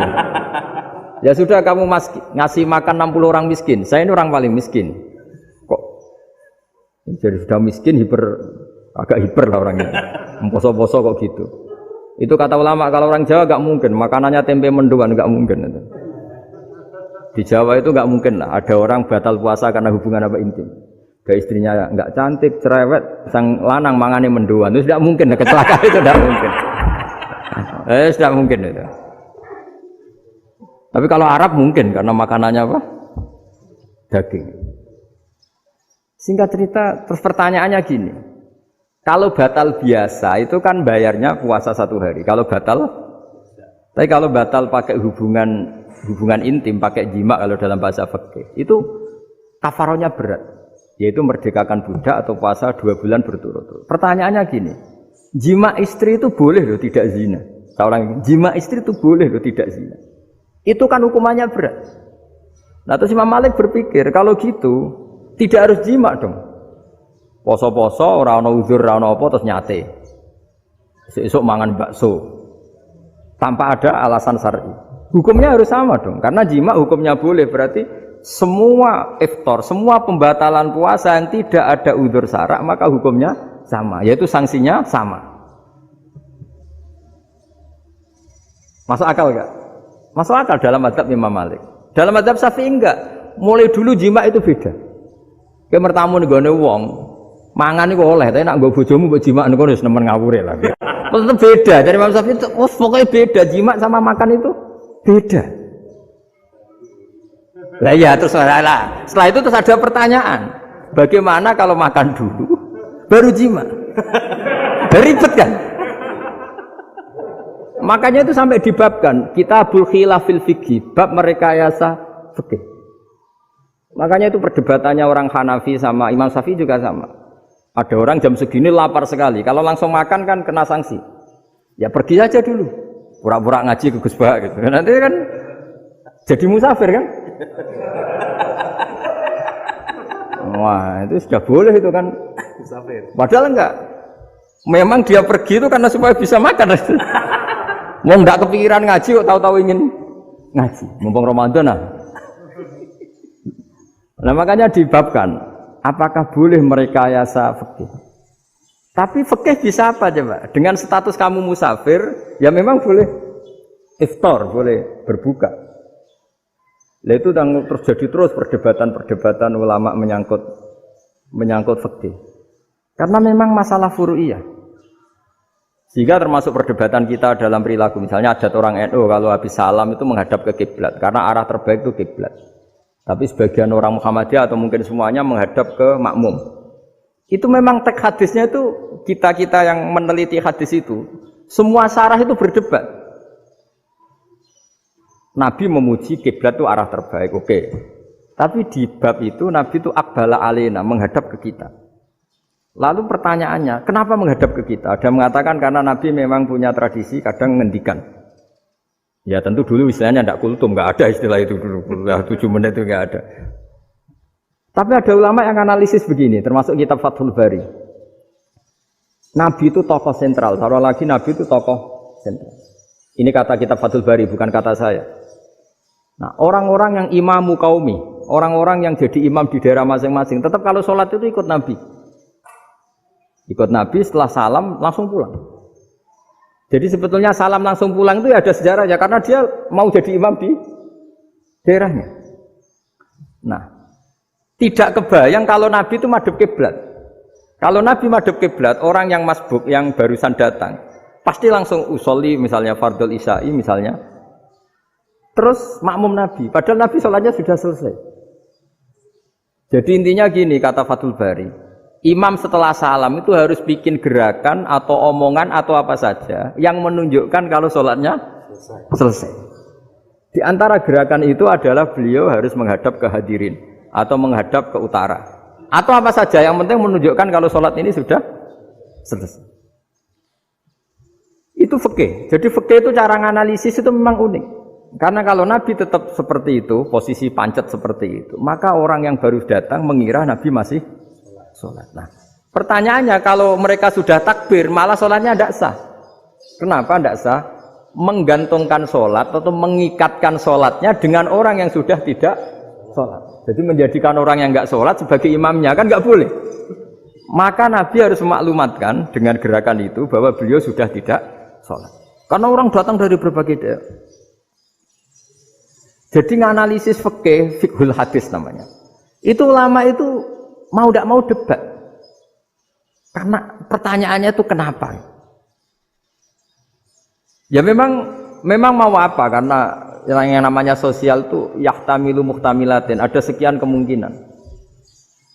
Ya sudah kamu ngasih makan 60 orang miskin. Saya ini orang paling miskin. Kok jadi sudah miskin agak hiper lah orangnya. Poso-poso kok gitu. Itu kata ulama, kalau orang Jawa gak mungkin makanannya tempe mendoan, gak mungkin itu. Di Jawa itu gak mungkin lah ada orang batal puasa karena hubungan intim. Ke istrinya gak cantik, cerewet, sang lanang mangane mendoan. Itu tidak mungkin, kecelakaan itu tidak mungkin. Tidak mungkin itu. Tapi kalau Arab mungkin karena makanannya daging. Singkat cerita, terus pertanyaannya gini. Kalau batal biasa itu kan bayarnya puasa 1 hari. Kalau batal pakai hubungan intim, pakai jima kalau dalam bahasa fikih, itu kafarohnya berat, yaitu merdekakan budak atau puasa 2 bulan berturut-turut. Pertanyaannya gini, jima istri itu boleh loh tidak zina. Jima istri itu boleh loh tidak zina. Itu kan hukumannya berat. Nah terus Imam Malik berpikir kalau gitu tidak harus jima dong. Poso-poso, ora ana uzur, ora ana apa terus nyate. Esuk mangan bakso. Tanpa ada alasan syar'i. Hukumnya harus sama dong. Karena jima hukumnya boleh, berarti semua iftar, semua pembatalan puasa yang tidak ada uzur syara' maka hukumnya sama, yaitu sanksinya sama. Masuk akal enggak? Masuk akal dalam mazhab Imam Malik. Dalam mazhab Syafi'i enggak. Mulai dulu jima itu beda. Kayak mertamu nih gone wong. Mangan itu oleh, tapi nak gue bojomu buat jima, gue harus nemen ngawur ya lagi. Tetap beda dari Imam Syafi'i itu, pokoknya beda jima sama makan itu beda. Lah ya terus setelah itu terus ada pertanyaan, bagaimana kalau makan dulu baru jima? Ribet kan? Makanya itu sampai dibabkan Kitabul Khilafil Fiqhi, bab merekayasa fikih. Makanya itu perdebatannya orang Hanafi sama Imam Syafi'i juga sama. Ada orang jam segini lapar sekali. Kalau langsung makan kan kena sanksi. Ya pergi aja dulu. Pura-pura ngaji ke Gus Bah gitu. Nanti kan jadi musafir kan? Wah, itu sudah boleh itu kan. Musafir. Padahal enggak. Memang dia pergi itu karena supaya bisa makan. Mau enggak kepikiran ngaji kok tahu-tahu ingin ngaji. Mumpung Ramadan nah. Nah makanya dibabkan. Apakah boleh merekayasa fikih? Tapi fikih bisa apa coba? Dengan status kamu musafir, ya memang boleh iftar, boleh berbuka. Nah itu terus perdebatan ulama menyangkut fikih. Karena memang masalah furu'iyah. Sehingga termasuk perdebatan kita dalam perilaku. Misalnya ada orang NU kalau habis salam itu menghadap ke kiblat, karena arah terbaik itu kiblat. Tapi sebagian orang Muhammadiyah atau mungkin semuanya menghadap ke makmum. Itu memang teks hadisnya itu kita yang meneliti hadis itu semua syarah itu berdebat. Nabi memuji kiblat itu arah terbaik, oke. Tapi di bab itu Nabi itu aqbala alaina, menghadap ke kita. Lalu pertanyaannya, kenapa menghadap ke kita? Ada mengatakan karena Nabi memang punya tradisi kadang ngendikan. Ya tentu dulu istilahnya tidak kultum, nggak ada istilah itu dulu. 7 menit itu nggak ada. Tapi ada ulama yang analisis begini, termasuk kitab Fathul Bari. Nabi itu tokoh sentral, taruh lagi Nabi itu tokoh sentral. Ini kata kitab Fathul Bari, bukan kata saya. Nah, orang-orang yang imamu kaumi, orang-orang yang jadi imam di daerah masing-masing, tetap kalau sholat itu ikut Nabi. Ikut Nabi setelah salam langsung pulang. Jadi sebetulnya salam langsung pulang itu ya ada sejarahnya, karena dia mau jadi imam di daerahnya. Nah, tidak kebayang kalau Nabi itu madhep kiblat. Kalau Nabi madhep kiblat, orang yang masbuk yang barusan datang pasti langsung usolli misalnya fardhu isya'i misalnya. Terus makmum Nabi, padahal Nabi sholatnya sudah selesai. Jadi intinya gini kata Fathul Bari, imam setelah salam itu harus bikin gerakan atau omongan atau apa saja yang menunjukkan kalau sholatnya selesai. Di antara gerakan itu adalah beliau harus menghadap ke hadirin atau menghadap ke utara atau apa saja yang penting menunjukkan kalau sholat ini sudah selesai. Itu fikih. Jadi fikih itu cara menganalisis itu memang unik. Karena kalau Nabi tetap seperti itu, posisi pancet seperti itu, maka orang yang baru datang mengira Nabi masih sholat. Nah, pertanyaannya kalau mereka sudah takbir, malah sholatnya tidak sah. Kenapa tidak sah? Menggantungkan sholat atau mengikatkan sholatnya dengan orang yang sudah tidak sholat. Jadi menjadikan orang yang nggak sholat sebagai imamnya kan nggak boleh. Maka Nabi harus memaklumatkan dengan gerakan itu bahwa beliau sudah tidak sholat. Karena orang datang dari berbagai daerah. Jadi nganalisis fikih, fiqhul hadis namanya. Itu ulama itu mau tidak mau debat. Karena pertanyaannya itu kenapa? Ya memang mau apa? Karena yang namanya sosial itu yahtamilu muhtamilatin, ada sekian kemungkinan.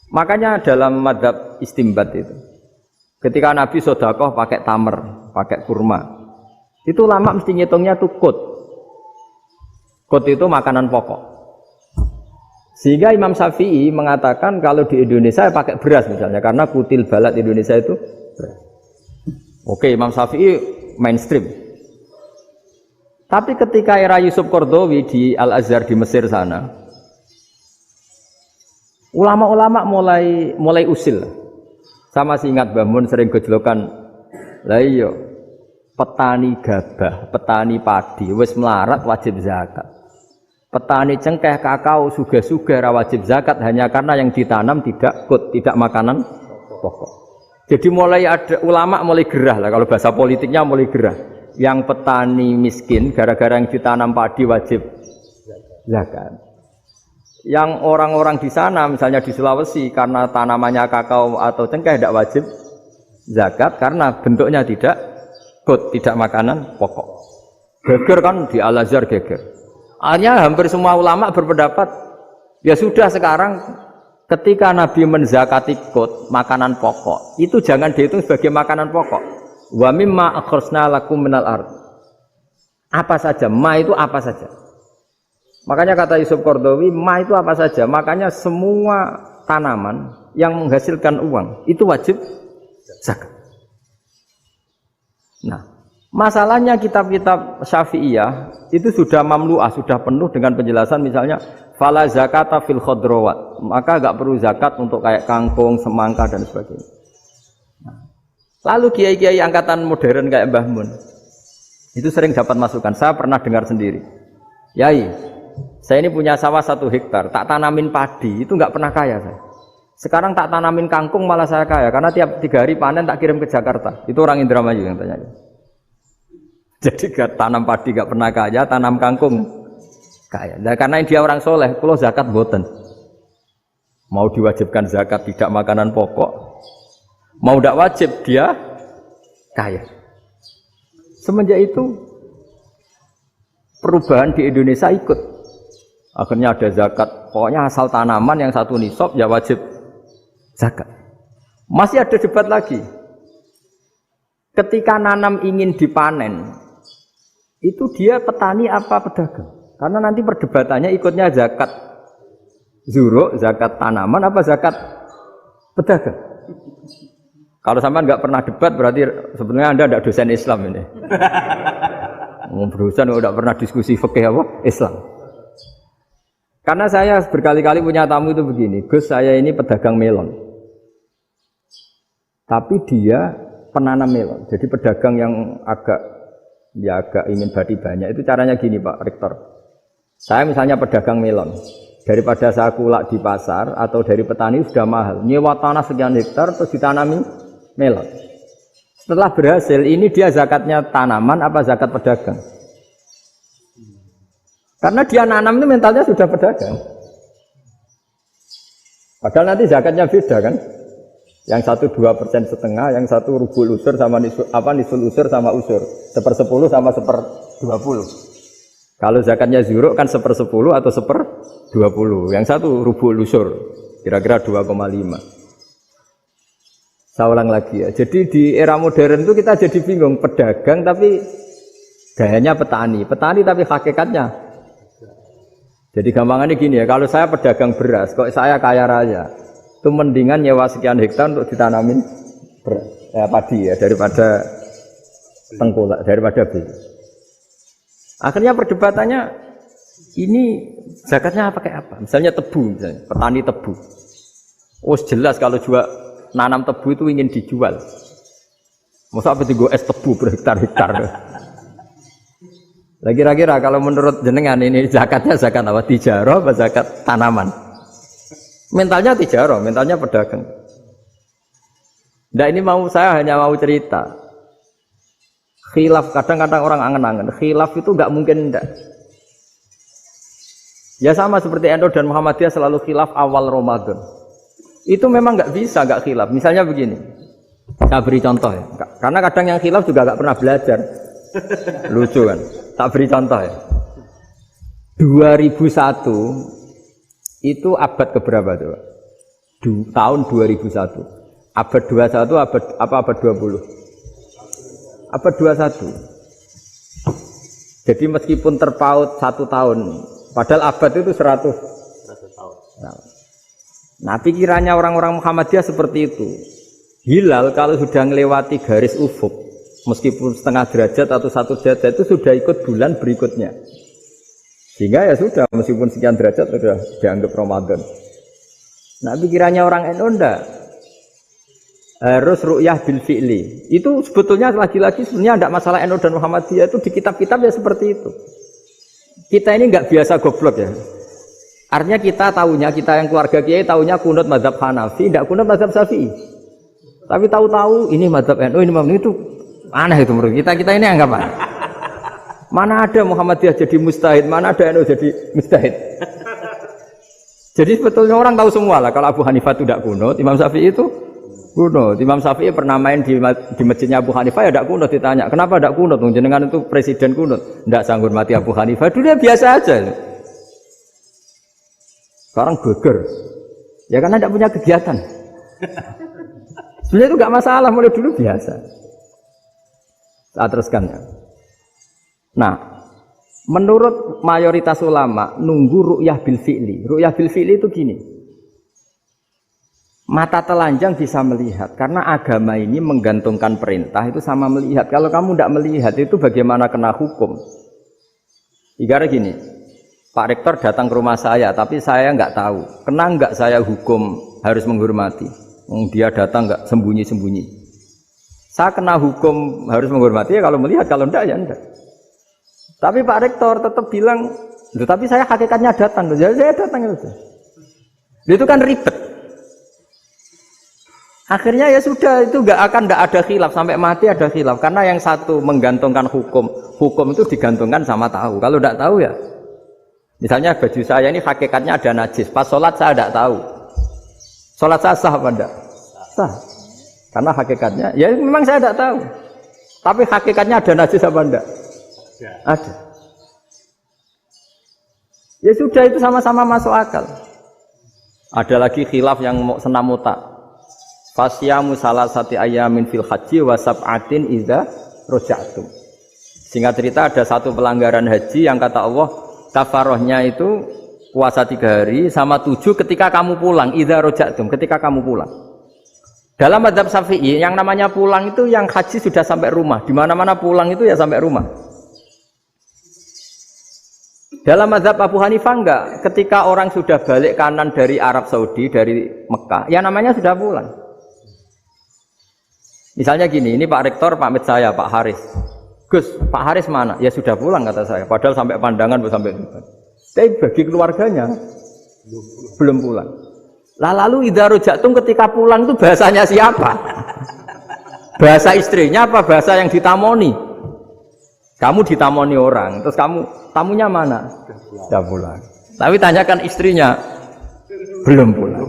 Makanya dalam madhab istimbat itu, ketika Nabi sodakoh pakai tamer, pakai kurma, itu ulama mesti ngitungnya tuh kut. Kut itu makanan pokok. Sehingga Imam Syafi'i mengatakan kalau di Indonesia pakai beras misalnya, karena kutil balad Indonesia itu beras. Oke, Imam Syafi'i mainstream. Tapi ketika era Yusuf Qaradawi di Al-Azhar di Mesir sana, ulama-ulama mulai usil. Sama sih ingat Mbah Mun sering gejlokan, lah iya, petani gabah, petani padi wis melarat wajib zakat. Petani cengkeh, kakao, suga-suga wajib zakat hanya karena yang ditanam tidak kut, tidak makanan pokok. Jadi mulai ada ulama mulai gerah lah, kalau bahasa politiknya mulai gerah. Yang petani miskin gara-gara yang ditanam padi wajib zakat. Yang orang-orang di sana misalnya di Sulawesi karena tanamannya kakao atau cengkeh tidak wajib zakat karena bentuknya tidak kut, tidak makanan pokok. Geger kan di Al-Azhar geger. Akhirnya hampir semua ulama berpendapat, ya sudah sekarang ketika Nabi menzakati kut, makanan pokok, itu jangan dihitung sebagai makanan pokok. Wa mimma akhrajna lakum minal ard. Apa saja, ma itu apa saja. Makanya kata Yusuf Qaradawi, ma itu apa saja. Makanya semua tanaman yang menghasilkan uang itu wajib zakat. Nah, masalahnya kitab-kitab Syafi'iyah itu sudah mamlu'ah, sudah penuh dengan penjelasan misalnya fala zakata fil khadrawat, maka enggak perlu zakat untuk kayak kangkung, semangka dan sebagainya. Nah, lalu kiai-kiai angkatan modern kayak Mbah Mun itu sering dapat masukan. Saya pernah dengar sendiri, Yai, saya ini punya sawah 1 hektar, tak tanamin padi, itu enggak pernah kaya saya. Sekarang tak tanamin kangkung malah saya kaya, karena tiap 3 hari panen tak kirim ke Jakarta. Itu orang Indramayu yang tanya. Jadi gak tanam padi gak pernah kaya, tanam kangkung kaya. Nah, karena dia orang soleh, kalau zakat boten. Mau diwajibkan zakat tidak makanan pokok, mau tidak wajib dia kaya. Semenjak itu perubahan di Indonesia ikut. Akhirnya ada zakat, pokoknya asal tanaman yang 1 nisab ya wajib zakat. Masih ada debat lagi. Ketika nanam ingin dipanen, itu dia petani apa pedagang? Karena nanti perdebatannya ikutnya zakat zuruk, zakat tanaman apa zakat pedagang. Kalau sampean nggak pernah debat berarti sebenarnya Anda tidak dosen Islam ini. Berusaha tidak pernah diskusi fikih apa Islam. Karena saya berkali-kali punya tamu itu begini, Gus saya ini pedagang melon, tapi dia penanam melon. Jadi pedagang yang agak ingin badi banyak itu caranya gini Pak Rektor. Saya misalnya pedagang melon, daripada saya kulak di pasar atau dari petani sudah mahal, nyewa tanah sekian hektar terus ditanami melon. Setelah berhasil ini dia zakatnya tanaman apa zakat pedagang? Karena dia nanam itu mentalnya sudah pedagang. Padahal nanti zakatnya beda kan? Yang satu 2% setengah, yang satu rubul usur sama nisul usur sama usur, 1/10 sama 1/20. Kalau zakatnya zuruk kan 1/10 atau 1/20. Yang satu rubul usur, kira-kira 2,5. Saya ulang lagi ya. Jadi di era modern itu kita jadi bingung, pedagang tapi gayanya petani, petani tapi hakikatnya. Jadi gampangannya gini ya, kalau saya pedagang beras, kok saya kaya raya, itu mendingan nyewa sekian hektar untuk ditanamin beras, padi ya, daripada tengkulak, daripada beli. Akhirnya perdebatannya, ini zakatnya pakai apa? Misalnya tebu, misalnya, petani tebu. Oh jelas kalau jual nanam tebu itu ingin dijual. Masa apa tiga es tebu berhektar-hektar? Lah kira-kira kalau menurut jenengan ini zakatnya zakat apa? Tijarah apa zakat tanaman? Mentalnya tijarah, mentalnya pedagang. Nah ini saya hanya mau cerita. Khilaf kadang-kadang orang angen-angen. Khilaf itu enggak mungkin enggak. Ya sama seperti NU dan Muhammadiyah selalu khilaf awal Ramadan. Itu memang enggak bisa enggak khilaf. Misalnya begini. Saya beri contoh ya. Karena kadang yang khilaf juga enggak pernah belajar. Lucu kan? Tak beri contoh ya. 2001 itu abad keberapa tuh? Tahun 2001. Abad 21 abad 20? Abad 21. Jadi meskipun terpaut 1 tahun, padahal abad itu 100 tahun. Nah, pikirannya orang-orang Muhammadiyah seperti itu. Hilal kalau sudah melewati garis ufuk, meskipun setengah derajat atau 1 derajat itu sudah ikut bulan berikutnya. Sehingga ya sudah, meskipun sekian derajat sudah dianggap Ramadan. Nah pikirannya orang NU enggak. Harus ru'yah bil fi'li. Itu sebetulnya lagi-lagi sebenarnya enggak masalah NU dan Muhammadiyah, itu di kitab-kitab ya seperti itu. Kita ini enggak biasa goblok ya. Artinya kita yang keluarga kiai tahunya kunut mazhab Hanafi, enggak kunut mazhab Syafi'i. Tapi tahu-tahu ini mazhab NU, ini mazhab itu aneh itu menurut kita ini anggap aneh. Mana ada Muhammadiyah jadi mustahid, mana ada NU jadi mustahid. Jadi sebetulnya orang tahu semua lah kalau Abu Hanifah itu tidak kunut, Imam Syafi'i itu kunut. Imam Syafi'i pernah main di masjidnya Abu Hanifah ya tidak kunut, ditanya kenapa tidak kunut? Jenengan itu presiden kunut, tidak sanggup mati Abu Hanifah. Dulu ya biasa aja. Sekarang geger, ya karena tidak punya kegiatan. Sebenarnya itu nggak masalah, mulai dulu biasa. Saya teruskan ya. Nah, menurut mayoritas ulama nunggu ru'yah bil fi'li. Ru'yah bil fi'li itu gini. Mata telanjang bisa melihat karena agama ini menggantungkan perintah itu sama melihat. Kalau kamu tidak melihat itu bagaimana kena hukum? Ibarat gini, Pak Rektor datang ke rumah saya tapi saya nggak tahu. Kena nggak saya hukum harus menghormati? Dia datang nggak sembunyi-sembunyi. Saya kena hukum harus menghormati ya kalau melihat, kalau enggak ya enggak. Tapi Pak Rektor tetap bilang, tapi saya hakikatnya datang, jadi saya datang itu. Itu kan ribet. Akhirnya ya sudah, itu enggak ada khilaf sampai mati ada khilaf karena yang satu menggantungkan hukum itu digantungkan sama tahu. Kalau enggak tahu ya, misalnya baju saya ini hakikatnya ada najis, pas sholat saya enggak tahu. Sholat saya sah apa enggak? Sah. Karena hakikatnya, ya memang saya enggak tahu. Tapi hakikatnya ada najis apa enggak? Ada. Ya sudah, itu sama-sama masuk akal. Ada lagi khilaf yang mau senam otak. Fasyamu salasati ayamin fil haji wa sab'atin idza raja'tum. Singkat cerita ada satu pelanggaran haji yang kata Allah kafarohnya itu puasa 3 hari sama 7 ketika kamu pulang, idza raja'tum, ketika kamu pulang. Dalam mazhab Syafi'i yang namanya pulang itu yang haji sudah sampai rumah. Di mana-mana pulang itu ya sampai rumah. Dalam mazhab Abu Hanifah enggak, ketika orang sudah balik kanan dari Arab Saudi, dari Mekah, ya namanya sudah pulang. Misalnya gini, ini Pak Rektor pamit saya, Pak Haris. Gus, Pak Haris mana? Ya sudah pulang kata saya, padahal sampai Pandangan sampai depan. Tapi bagi keluarganya belum pulang. Lah lalu idza raja'tum ketika pulang itu bahasanya siapa? Bahasa istrinya apa bahasa yang ditamoni? Kamu ditamoni orang, terus kamu tamunya mana? Sudah pulang. Tapi tanyakan istrinya, belum pulang.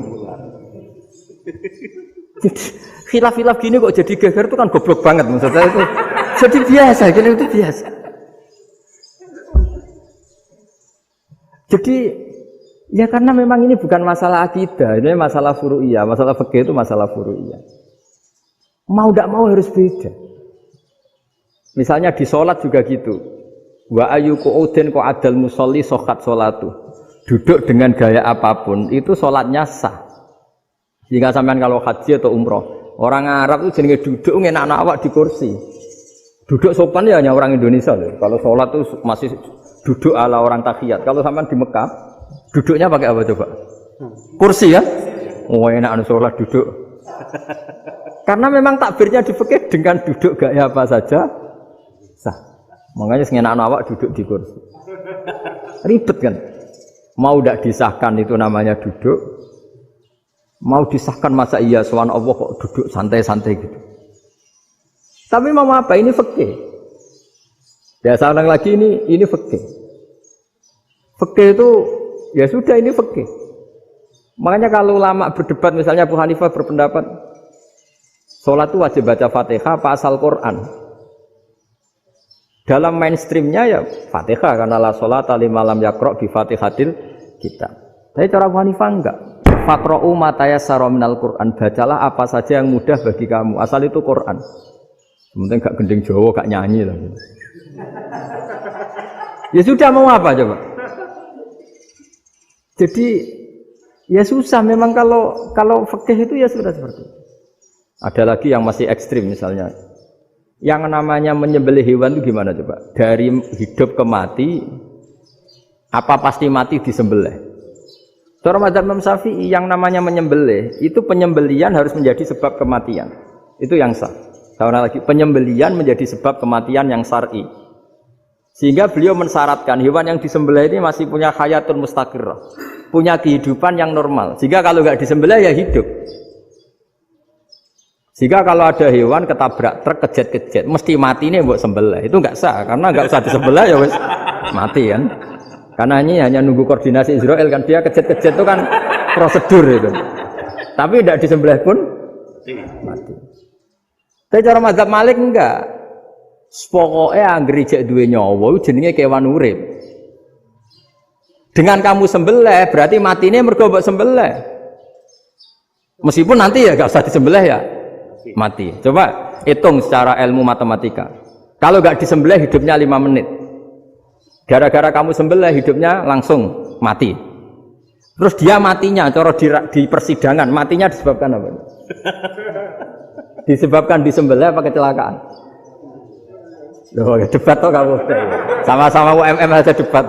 Khilaf-khilaf gini kok jadi geger itu kan goblok banget maksudnya itu. Jadi biasa, gini itu biasa. Jadi ya karena memang ini bukan masalah akidah, ini masalah furu'iyah, masalah fikih itu masalah furu'iyah. Mau tidak mau harus beda. Misalnya di sholat juga gitu. Wa ayu qu'udin qu'adal musolli sokhat sholatu. Duduk dengan gaya apapun itu sholatnya sah. Jika sampean kalau haji atau umroh, orang Arab itu jenenge duduk ngenak-enak awak di kursi. Duduk sopan ya hanya orang Indonesia loh. Kalau sholat itu masih duduk ala orang tahiyat. Kalau sampean di Mekah, duduknya pakai apa coba? Kursi ya? Oh enak sholat duduk. Karena memang takbirnya di fikih dengan duduk gaya apa saja sah. Makanya sengenak awak duduk di kursi. Ribet kan? Mau tidak disahkan itu namanya duduk. Mau disahkan masa iya sowan Allah kok duduk santai-santai gitu. Tapi mau apa? Ini fikih. Ya sekarang lagi ini fikih. Fikih itu ya sudah ini fikih. Makanya kalau ulama berdebat misalnya Abu Hanifah berpendapat sholat itu wajib baca Fatihah apa asal Quran. Dalam mainstreamnya ya Fatihah karena la sholata liman lam yaqra' bi Fatihatil kitab. Tapi cara Abu Hanifah enggak. Faqra'u ma tayassara minal Qur'an. Bacalah apa saja yang mudah bagi kamu. Asal itu Quran. Sementing enggak gending Jawa, enggak nyanyi lah. Ya sudah mau apa coba? Jadi ya susah memang kalau fikih itu ya sudah seperti itu. Ada lagi yang masih ekstrim misalnya. Yang namanya menyembelih hewan itu gimana coba? Dari hidup ke mati, apa pasti mati disembelih? Cara mazhab Imam Syafi'i yang namanya menyembelih, itu penyembelian harus menjadi sebab kematian. Itu yang sah. Karena lagi penyembelian menjadi sebab kematian yang syar'i. Sehingga beliau mensyaratkan hewan yang disembelih ini masih punya hayatun mustaqirrah, punya kehidupan yang normal. Sehingga kalau nggak disembelih ya hidup. Jika kalau ada hewan ketabrak truk kejet-kejet, mesti mati ini buat sembelih. Itu enggak sah, karena enggak usah disembelih ya wis mati kan. Karena ini hanya nunggu koordinasi Israel kan, dia kejet-kejet itu kan prosedur itu. Tapi tidak disembelih pun mati. Tapi cara mazhab Malik enggak. Pokoknya anggere jek duwe nyawa jenenge kewan urip. Dengan kamu sembelih berarti matine mergo mbok sembelih. Meskipun nanti ya enggak usah disembelih ya. Mati. Coba hitung secara ilmu matematika. Kalau nggak disembelih hidupnya 5 menit. Gara-gara kamu sembelih hidupnya langsung mati. Terus dia matinya, cara di persidangan matinya disebabkan apa? Disebabkan disembelih apa kecelakaan? Loh, debat toh kamu. Sama-sama UMM aja debat.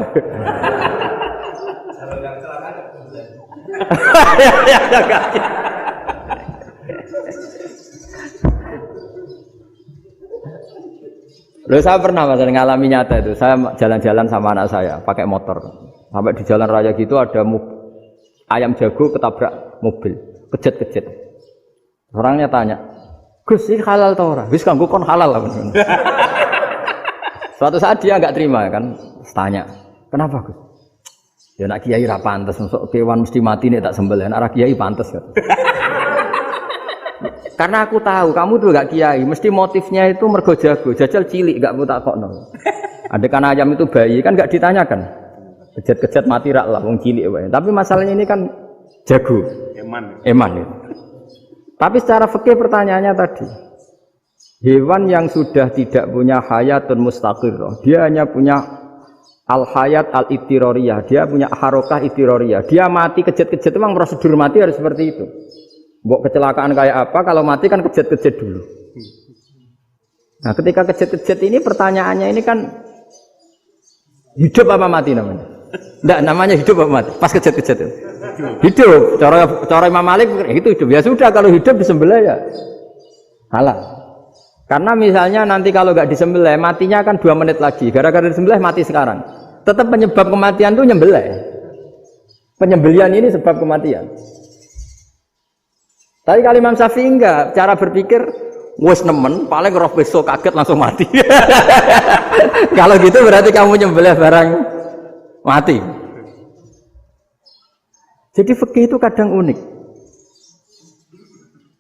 Loh, saya pernah mas ngalami nyata itu. Saya jalan-jalan sama anak saya pakai motor. Sampai di jalan raya gitu ada ayam jago ketabrak mobil, kejet-kejet. Orangnya tanya, Gus ini halal tau ora? Wis kanggo kon halal lah. Suatu saat dia nggak terima kan, tanya, kenapa Gus? Ya nak kiai ra pantes, masuk kewan mesti mati nek tak sembelih. Nak kiai pantes kan. Karena aku tahu kamu tuh gak kiai, mesti motifnya itu mergo jago, jajal cilik gak mau takokno. Ada kan ayam itu bayi kan gak ditanyakan. Kejet-kejet mati rak lah wong cilik wae. Tapi masalahnya ini kan jago. Eman. Ya. Tapi secara fikih pertanyaannya tadi, hewan yang sudah tidak punya hayatun mustaqirrah, dia hanya punya al-hayat al-ittiroriyah, dia punya harokah ittiroriyah, dia mati kejet-kejet, memang prosedur mati harus seperti itu. Mbok kecelakaan kayak apa, kalau mati kan kejet-kejet dulu. Nah ketika kejet-kejet ini pertanyaannya ini kan hidup apa mati namanya? Enggak, namanya hidup apa mati? Pas kejet-kejet itu. Hidup. Cara Imam Malik itu hidup. Ya sudah, kalau hidup disembelih ya halal. Karena misalnya nanti kalau nggak disembelih matinya kan 2 menit lagi. Gara-gara disembelih mati sekarang. Tetap penyebab kematian itu nyembelih. Penyembelian ini sebab kematian. Tapi kalau Imam Syafi'i enggak, cara berpikir wes nemen, paling roh besok kaget langsung mati. Kalau gitu berarti kamu nyembelih barang mati. Jadi fikih itu kadang unik.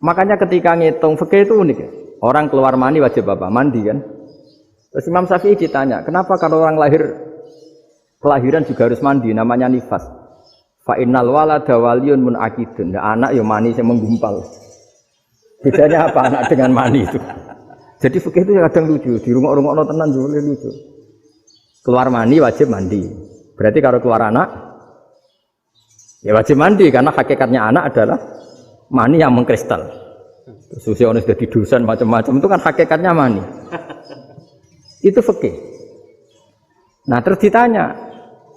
Makanya ketika ngitung fikih itu unik ya. Orang keluar mani wajib apa? Mandi kan. Terus Imam Syafi'i ditanya, kenapa kalau orang kelahiran juga harus mandi? Namanya nifas. Fa innal walada waliyun munaqidun. Nah, anak ya mani yang menggumpal. Bedanya apa anak dengan mani itu? Jadi fikih itu kadang lucu, di rumah-rumah tenan juga lucu. Keluar mani wajib mandi. Berarti kalau keluar anak ya wajib mandi karena hakikatnya anak adalah mani yang mengkristal. Susi ono sudah didusan macam-macam itu kan hakikatnya mani. Itu fikih. Nah, terus ditanya,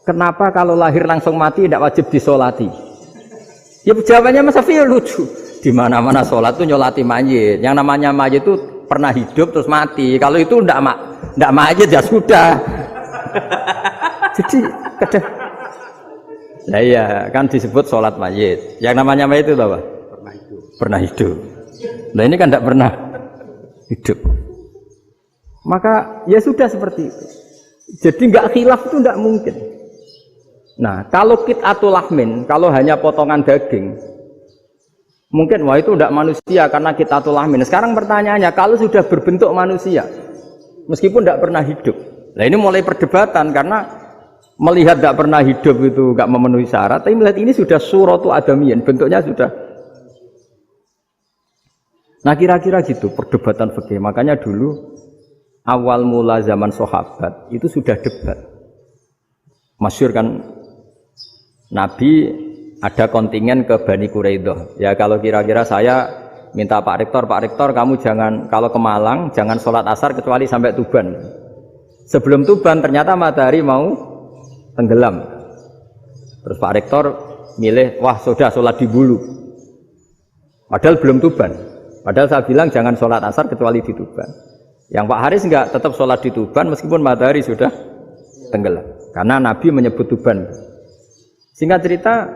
kenapa kalau lahir langsung mati tidak wajib disolati? Ya jawabannya Mas Syafi'i lucu. Di mana-mana sholat itu nyolati mayit. Yang namanya mayit itu pernah hidup terus mati. Kalau itu ndak mayit ya sudah. Jadi kadang, nah iya kan disebut sholat mayit. Yang namanya mayit itu apa? Pernah hidup. Pernah hidup. Nah ini kan ndak pernah hidup. Maka ya sudah seperti itu. Jadi nggak khilaf itu ndak mungkin. Nah kalau qit'atul lahmin, kalau hanya potongan daging, mungkin wah itu tidak manusia karena kita lahmin. Sekarang pertanyaannya, kalau sudah berbentuk manusia, meskipun tidak pernah hidup, nah ini mulai perdebatan karena melihat tidak pernah hidup itu nggak memenuhi syarat, tapi melihat ini sudah suratu adamiyin, bentuknya sudah. Nah kira-kira gitu perdebatan fikih. Makanya dulu awal mula zaman sahabat itu sudah debat. Masyhur kan Nabi ada kontingen ke Bani Quraidah. Ya kalau kira-kira saya minta Pak Rektor kamu jangan kalau ke Malang jangan sholat asar kecuali sampai Tuban. Sebelum Tuban ternyata matahari mau tenggelam. Terus Pak Rektor milih, wah sudah sholat di Bulu. Padahal belum Tuban. Padahal saya bilang jangan sholat asar kecuali di Tuban. Yang Pak Haris enggak, tetap sholat di Tuban meskipun matahari sudah tenggelam. Karena Nabi menyebut Tuban. Singkat cerita,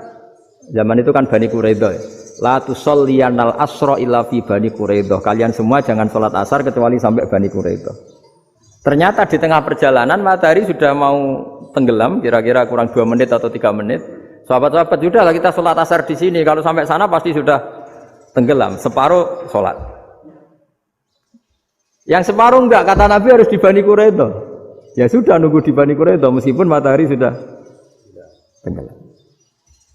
zaman itu kan Bani Quraidah. La tusolliyanal asra illa fi Bani Quraidah. Kalian semua jangan sholat asar kecuali sampai Bani Quraidah. Ternyata di tengah perjalanan matahari sudah mau tenggelam, kira-kira kurang 2 menit atau 3 menit. Sahabat-sahabat, sudahlah kita sholat asar di sini. Kalau sampai sana pasti sudah tenggelam, separuh sholat. Yang separuh enggak, kata Nabi harus di Bani Quraidah. Ya sudah nunggu di Bani Quraidah meskipun matahari sudah tenggelam.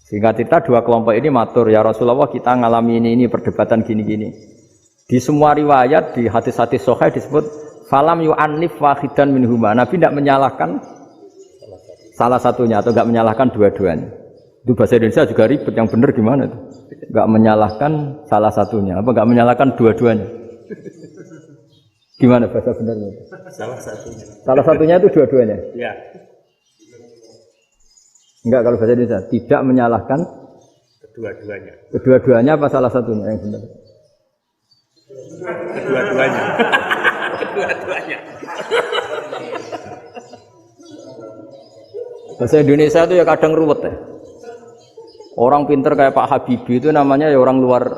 Sehingga kita dua kelompok ini matur, ya Rasulullah kita ngalami ini perdebatan gini-gini. Di semua riwayat di hadis-hadis sahih disebut falam yu'annif wahidan minhuma. Nabi tidak menyalahkan salah satunya atau enggak menyalahkan dua-duanya. Itu bahasa Indonesia juga ribet, yang benar gimana itu? Enggak menyalahkan salah satunya, apa enggak menyalahkan dua-duanya? Gimana bahasa benernya? Salah satunya. Salah satunya itu dua-duanya? Ya. Enggak, kalau bahasa Indonesia tidak menyalahkan Kedua-duanya. Kedua-duanya apa salah satunya yang benar? Kedua-duanya. Kedua-duanya. Bahasa Indonesia itu ya kadang ruwet ya. Orang pinter kayak Pak Habibie itu namanya ya orang luar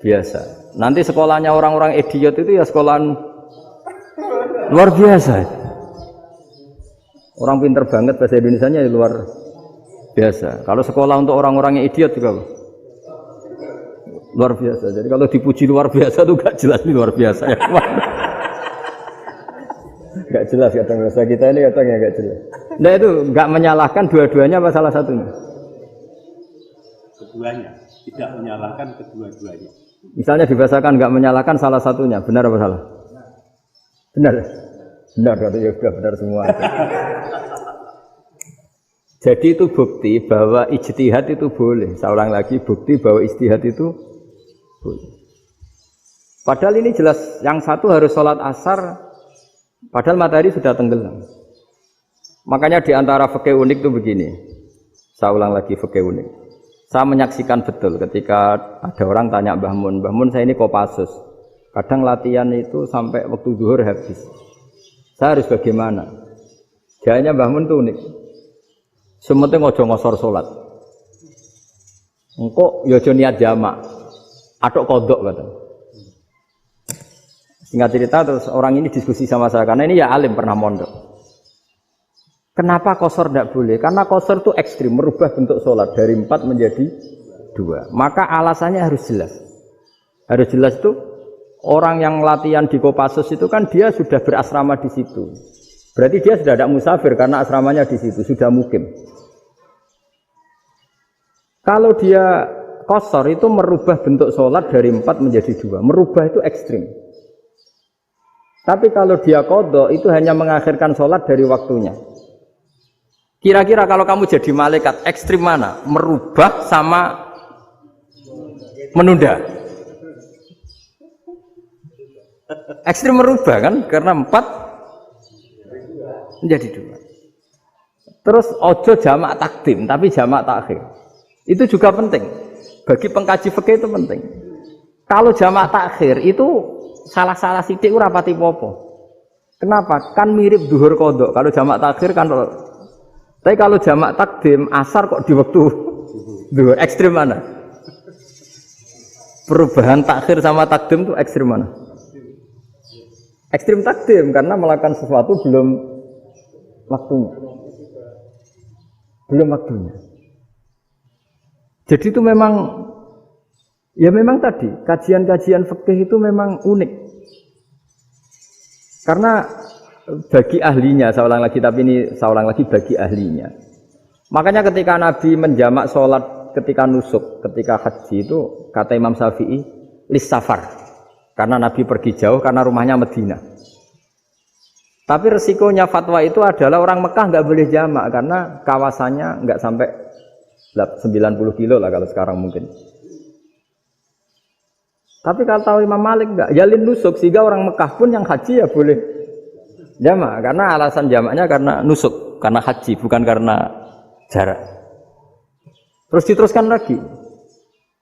biasa. Nanti sekolahnya orang-orang idiot itu ya sekolahan luar biasa. Orang pinter banget bahasa Indonesianya ya luar biasa. Kalau sekolah untuk orang-orang yang idiot juga luar biasa. Jadi kalau dipuji luar biasa itu gak jelas ini luar biasa ya. Gak jelas kadang bahasa kita ini kadang ya gak jelas. Nah itu gak menyalahkan dua-duanya apa salah satunya? Keduanya, tidak menyalahkan kedua-duanya. Misalnya dibahasakan nggak menyalahkan salah satunya, benar apa salah? Benar. Benar, ya sudah benar semua. Jadi itu bukti bahwa ijtihad itu boleh. Saya ulang lagi, bukti bahwa ijtihad itu boleh. Padahal ini jelas, yang satu harus sholat asar, padahal matahari sudah tenggelam. Makanya di antara fikih unik itu begini. Saya ulang lagi fikih unik. Saya menyaksikan betul ketika ada orang tanya Mbah Mun saya ini Kopassus. Kadang latihan itu sampai waktu zuhur habis. Saya harus bagaimana? Jawabnya Mbah Mun itu unik. Sementing ojo ngosor sholat. Engkau ya ojo niat jamak. Atok kodok kata. Singkat cerita terus orang ini diskusi sama saya karena ini ya alim pernah mondok. Kenapa qashar tidak boleh? Karena qashar itu ekstrim, merubah bentuk sholat dari 4 menjadi 2. Maka alasannya harus jelas. Harus jelas itu orang yang latihan di Kopassus itu kan dia sudah berasrama di situ. Berarti dia sudah tidak musafir karena asramanya di situ, sudah mukim. Kalau dia qashar itu merubah bentuk sholat dari 4 menjadi 2. Merubah itu ekstrim. Tapi kalau dia qadha itu hanya mengakhirkan sholat dari waktunya. Kira-kira kalau kamu jadi malaikat ekstrim mana? Merubah sama menunda? Ekstrim merubah kan? Karena 4 menjadi 2. Terus ojo jamak takdim, tapi jamak takhir. Itu juga penting. Bagi pengkaji fikih itu penting. Kalau jamak takhir itu salah-salah sithik ora pati popo. Kenapa? Kan mirip duhur qadha. Kalau jamak takhir kan. Tapi kalau jamak takdim asar kok di waktu duhur, ekstrim mana? Perubahan takhir sama takdim itu ekstrim mana? Ekstrim takdim karena melakukan sesuatu belum waktunya. Belum waktunya. Jadi itu memang ya memang tadi kajian-kajian fikih itu memang unik. Karena bagi ahlinya, saya ulang lagi tapi ini saya ulang lagi bagi ahlinya. Makanya ketika Nabi menjamak sholat ketika nusuk, ketika haji itu kata Imam Syafi'i lis safar. Karena Nabi pergi jauh karena rumahnya Madinah. Tapi resikonya fatwa itu adalah orang Mekah nggak boleh jamak karena kawasannya nggak sampai 90 kilo lah kalau sekarang mungkin. Tapi kalau tahu Imam Malik nggak, jalin nusuk sehingga orang Mekah pun yang haji ya boleh jamak karena alasan jamaknya karena nusuk, karena haji bukan karena jarak. Terus diteruskan lagi.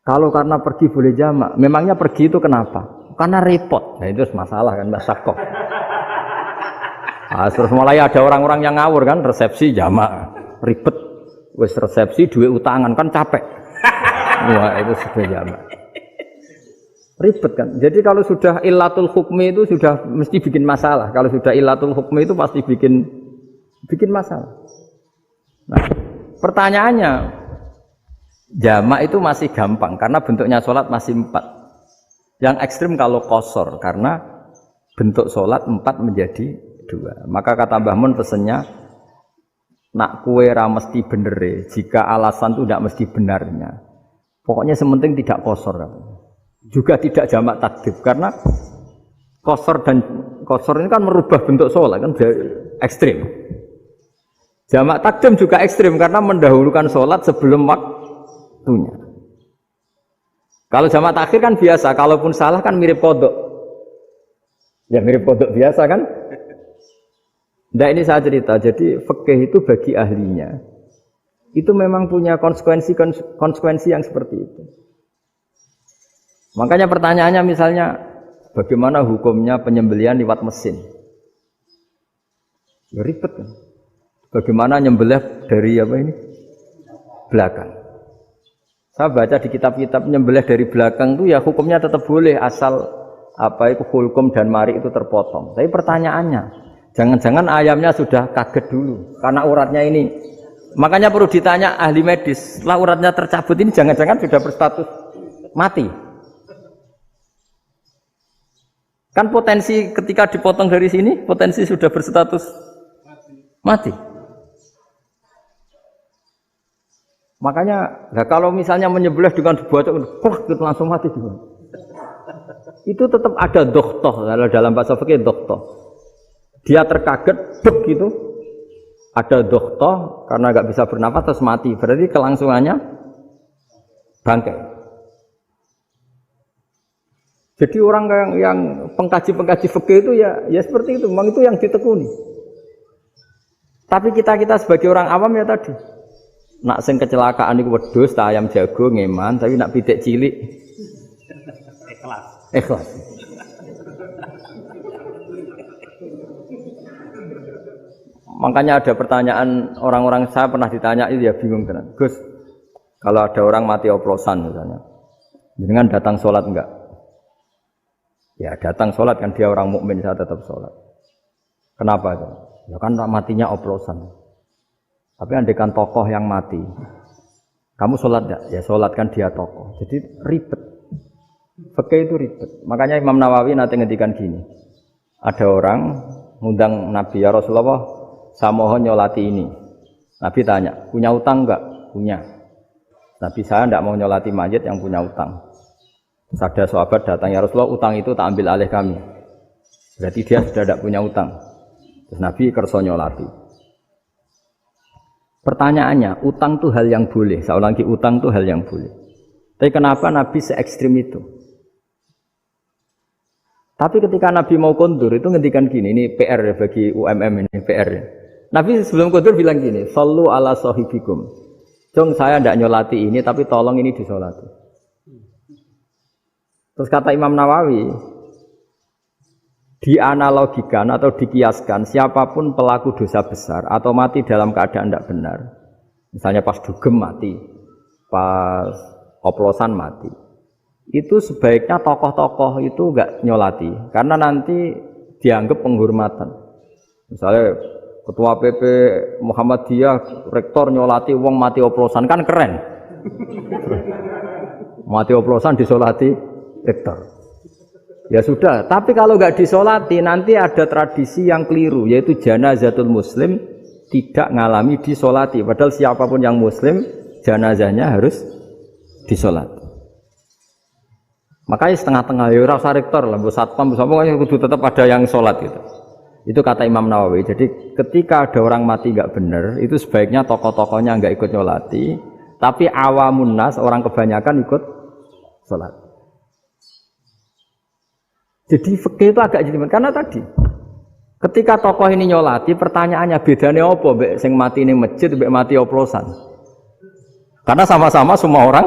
Kalau karena pergi boleh jamak, memangnya pergi itu kenapa? Karena repot. Nah itu masalah kan masakoh. Nah, terus mulai ada orang-orang yang ngawur kan resepsi jamak, ribet. Wes resepsi duit utangan kan capek. Wah itu sudah jamak. Ribet kan. Jadi kalau sudah illatul hukmi itu sudah mesti bikin masalah. Kalau sudah illatul hukmi itu pasti bikin masalah. Nah, pertanyaannya jamak itu masih gampang karena bentuknya sholat masih 4. Yang ekstrim kalau qashar karena bentuk sholat 4 menjadi 2. Maka kata Mbah Mun pesennya nak kue ra mesti benere jika alasan itu tidak mesti benarnya. Pokoknya sementing tidak qashar. Juga tidak jamak takdim karena qashar ini kan merubah bentuk sholat kan ekstrim. Jamak takdim juga ekstrim karena mendahulukan sholat sebelum waktunya. Kalau jamak takhir kan biasa, kalaupun salah kan mirip kodok. Ya mirip kodok biasa kan. Nah ini saya cerita, jadi fikih itu bagi ahlinya itu memang punya konsekuensi yang seperti itu. Makanya pertanyaannya misalnya bagaimana hukumnya penyembelihan lewat mesin? Ya, ribet kan? Bagaimana nyembelih dari apa ini? Belakang. Saya baca di kitab-kitab nyembelih dari belakang itu ya hukumnya tetap boleh asal apa itu hulkum dan mari itu terpotong. Tapi pertanyaannya, jangan-jangan ayamnya sudah kaget dulu karena uratnya ini. Makanya perlu ditanya ahli medis, setelah uratnya tercabut ini jangan-jangan sudah berstatus mati. Kan potensi ketika dipotong dari sini, potensi sudah berstatus mati. Makanya, nah kalau misalnya menyembelih dengan dibaca, langsung mati juga. itu tetap ada dokhtoh. Kalau dalam bahasa fikih dokhtoh. Dia terkaget, bek gitu. Ada dokhtoh karena nggak bisa bernafas terus mati. Berarti kelangsungannya bangkai. Jadi orang yang pengkaji fikih itu ya seperti itu. Memang itu yang ditekuni. Tapi kita sebagai orang awam ya tadi. Nak sing kecelakaan itu wedhus, ayam jago ngeman, tapi nak pitik cilik ikhlas. Makanya ada pertanyaan orang-orang, saya pernah ditanya itu ya bingung tenan. Gus, kalau ada orang mati oplosan misalnya, jenengan datang sholat enggak? Ya datang sholat kan, dia orang mukmin, saya tetap sholat. Kenapa itu? Ya kan matinya oplosan. Tapi andaikan tokoh yang mati, kamu sholat enggak? Ya sholat kan dia tokoh. Jadi ribet. Fikih itu ribet. Makanya Imam Nawawi nanti ngendikan gini. Ada orang ngundang Nabi, ya Rasulullah, saya mohon nyolati ini. Nabi tanya, punya utang enggak? Punya. Nabi, saya enggak mau nyolati mayit yang punya utang. Terus ada sahabat datang, ya Rasulullah, utang itu tak ambil alih kami. Berarti dia sudah tidak punya utang. Terus Nabi kerso nyolati. Pertanyaannya, utang itu hal yang boleh. Saya ulangi, utang itu hal yang boleh. Tapi kenapa Nabi se-ekstrim itu? Tapi ketika Nabi mau kondur itu ngendikan gini, ini PR ya bagi UMM ini, PR ya. Nabi sebelum kondur bilang gini, sallu ala sahibikum. Jong saya tidak nyolati ini, tapi tolong ini disolati. Terus kata Imam Nawawi, dianalogikan atau dikiaskan, siapapun pelaku dosa besar atau mati dalam keadaan tidak benar, misalnya pas dugem mati, pas oplosan mati, itu sebaiknya tokoh-tokoh itu enggak nyolati, karena nanti dianggap penghormatan. Misalnya Ketua PP Muhammadiyah, rektor nyolati wong mati oplosan, kan keren. Mati oplosan disolati rektor. Ya sudah, tapi kalau enggak disolati nanti ada tradisi yang keliru, yaitu janazatul muslim tidak ngalami disolati. Padahal siapapun yang muslim, janazahnya harus disolati. Makanya setengah-tengah ya rasa rektor lah, bu satpam, pokoknya kudu tetap ada yang sholat gitu. Itu kata Imam Nawawi. Jadi ketika ada orang mati nggak benar, itu sebaiknya tokoh-tokohnya nggak ikut nyolati, tapi awamun nas, orang kebanyakan ikut sholat. Jadi fikih itu agak jelimet karena tadi ketika tokoh ini nyolati, pertanyaannya bedanya apa mbek sing mati ning masjid mbek mati oplosan? Karena sama-sama semua orang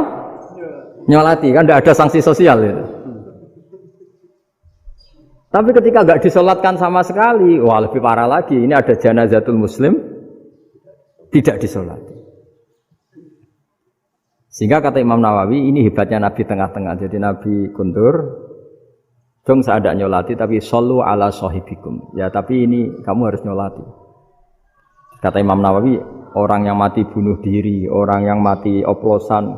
nyolati, kan tidak ada sanksi sosial itu. Tapi ketika enggak disolatkan sama sekali, wah lebih parah lagi. Ini ada janazatul muslim tidak disolati. Sehingga kata Imam Nawawi, ini hebatnya Nabi tengah-tengah. Jadi Nabi kundur, dong saya tidak nyolati, tapi sallu ala sahibikum. Ya tapi ini kamu harus nyolati. Kata Imam Nawawi, orang yang mati bunuh diri, orang yang mati oplosan,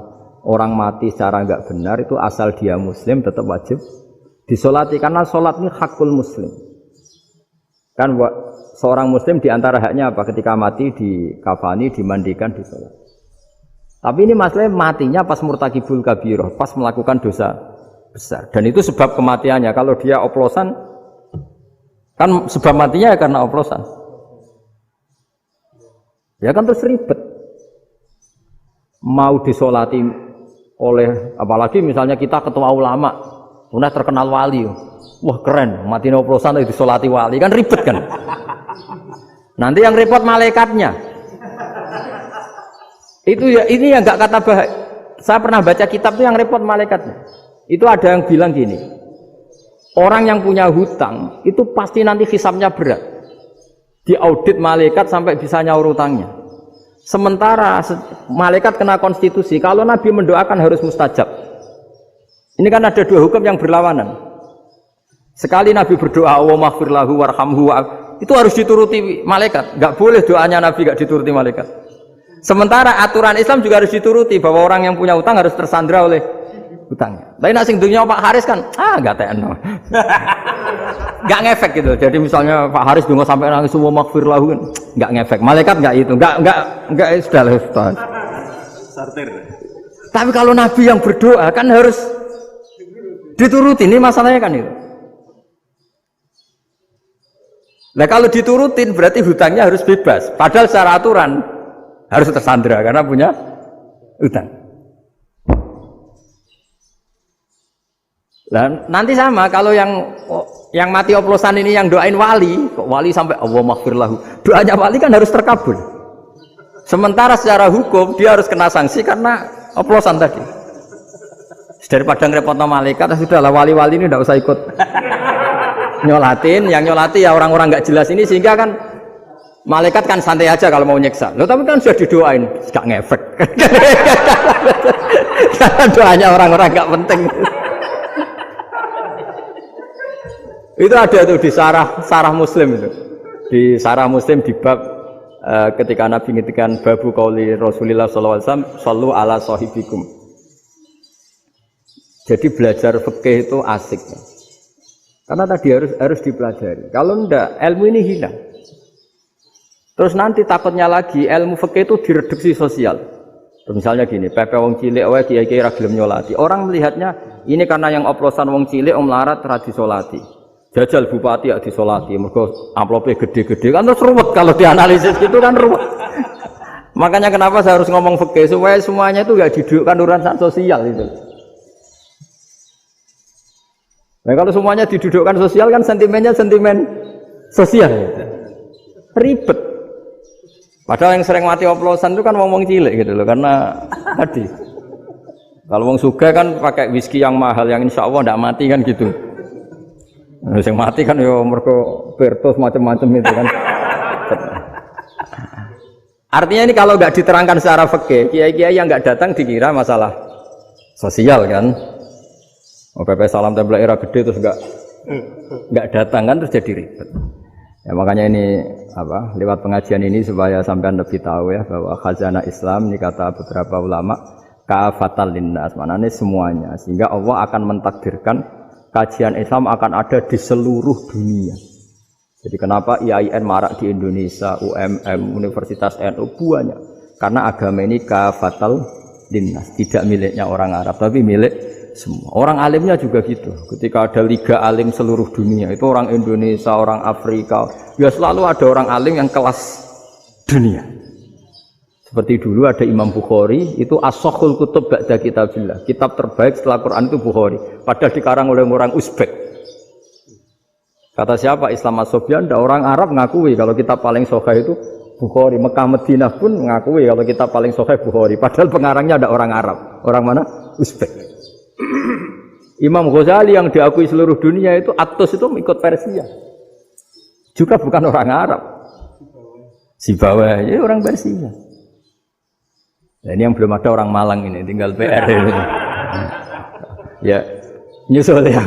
orang mati secara enggak benar itu asal dia muslim tetap wajib disolati, karena sholat ini hakul muslim. Kan seorang muslim diantara haknya apa? Ketika mati dikafani, dimandikan, disolat. Tapi ini masalahnya matinya pas murtakibul kabiroh, pas melakukan dosa besar. Dan itu sebab kematiannya. Kalau dia oplosan, kan sebab matinya ya karena oplosan. Ya kan terus ribet. Mau disolati oleh, apalagi misalnya kita ketua ulama, udah terkenal wali, wah keren, mati oplosan itu disolati wali, kan ribet kan? Nanti yang repot malaikatnya. Itu ya, ini yang nggak kata bahaya. Saya pernah baca kitab itu yang repot malaikatnya. Itu ada yang bilang gini, orang yang punya hutang itu pasti nanti hisabnya berat, diaudit malaikat sampai bisa nyaur hutangnya. Sementara malaikat kena konstitusi, kalau Nabi mendoakan harus mustajab. Ini kan ada dua hukum yang berlawanan. Sekali Nabi berdoa, Allahumma ighfir lahu warhamhu, itu harus dituruti malaikat. Enggak boleh doanya Nabi enggak dituruti malaikat. Sementara aturan Islam juga harus dituruti, bahwa orang yang punya utang harus tersandra oleh utangnya. Tapi nak sing dunya Pak Haris kan, enggak tekno. Enggak ngefek gitu. Jadi misalnya Pak Haris donga sampai nangis Allahumma ighfir lahu, enggak ngefek. Malaikat enggak itu, enggak sudah lah. Sortir. Tapi kalau Nabi yang berdoa kan harus Dituruti, ini masalahnya kan itu. Nah kalau diturutin berarti hutangnya harus bebas. Padahal secara aturan harus tersandra karena punya hutang. Nah, nanti sama kalau yang mati oplosan ini yang doain wali, kok wali sampai Allah maghfirlahu. Doanya wali kan harus terkabul. Sementara secara hukum dia harus kena sanksi karena oplosan tadi. Daripada ngerepotno malaikat, sudahlah wali-wali ini tidak usah ikut nyolatin. Yang nyolati ya orang-orang nggak jelas ini, sehingga kan malaikat kan santai aja kalau mau nyiksa. Loh tapi kan sudah didoain, nggak ngefek. Karena doanya orang-orang nggak penting. Itu ada tuh di sarah Muslim itu. Di sarah Muslim di bab ketika Nabi ngintikan babu qauli Rasulullah sallallahu alaihi wasallam, "Shallu ala sahibikum." Jadi belajar fikih itu asik ya. Karena tadi harus dipelajari. Kalau enggak, ilmu ini hilang. Terus nanti takutnya lagi ilmu fikih itu direduksi sosial. Misalnya gini, pepe wong cilik wae kiai-kiai ra gelem nyolati. Orang melihatnya ini karena yang oplosan wong cilik melarat ra disolati. Jajal bupati ya disolati, mergo amplopnya gede-gede kan terus ruwet kalau dianalisis gitu kan ruwet. Makanya kenapa saya harus ngomong fikih supaya semuanya itu enggak didudukkan urusan sosial itu. Nah kalau semuanya didudukkan sosial kan sentimennya sentimen sosial. Ribet. Padahal yang sering mati oplosan itu kan ngomong cilik gitu loh, karena tadi. Kalau wong sugih kan pakai whisky yang mahal yang insya Allah tidak mati kan gitu. Nah, yang mati kan ya mergo Bertos macam-macam itu kan. Artinya ini kalau nggak diterangkan secara fikih, kiai-kiai yang nggak datang dikira masalah sosial kan. PP salam tempel era gede terus nggak datang kan terus jadi ribet. Ya makanya ini apa lewat pengajian ini supaya sampean lebih tahu ya bahwa khazanah Islam ini kata beberapa ulama kafatal linnas, maknanya semuanya, sehingga Allah akan mentakdirkan kajian Islam akan ada di seluruh dunia. Jadi kenapa IAIN marak di Indonesia, UMM, Universitas NU banyak? Karena agama ini kafatal linnas, tidak miliknya orang Arab tapi milik semua. Orang alimnya juga gitu. Ketika ada liga alim seluruh dunia, itu orang Indonesia, orang Afrika, ya selalu ada orang alim yang kelas dunia. Seperti dulu ada Imam Bukhari, itu as-sakhul kutub ba'da kitabillah. Kitab terbaik setelah Quran itu Bukhari. Padahal dikarang oleh orang Uzbek. Kata siapa? Islam As-Sobyan, ada orang Arab ngakui kalau kitab paling sahih itu Bukhari. Mekah Madinah pun mengakui kalau kitab paling sahih Bukhari. Padahal pengarangnya ada orang Arab. Orang mana? Uzbek. Imam Ghazali yang diakui seluruh dunia itu Atos itu ikut Persia. Juga bukan orang Arab. Sibawah ya orang Persia. Nah, ini yang belum ada orang Malang ini, tinggal PR. Ya, nyusul ya.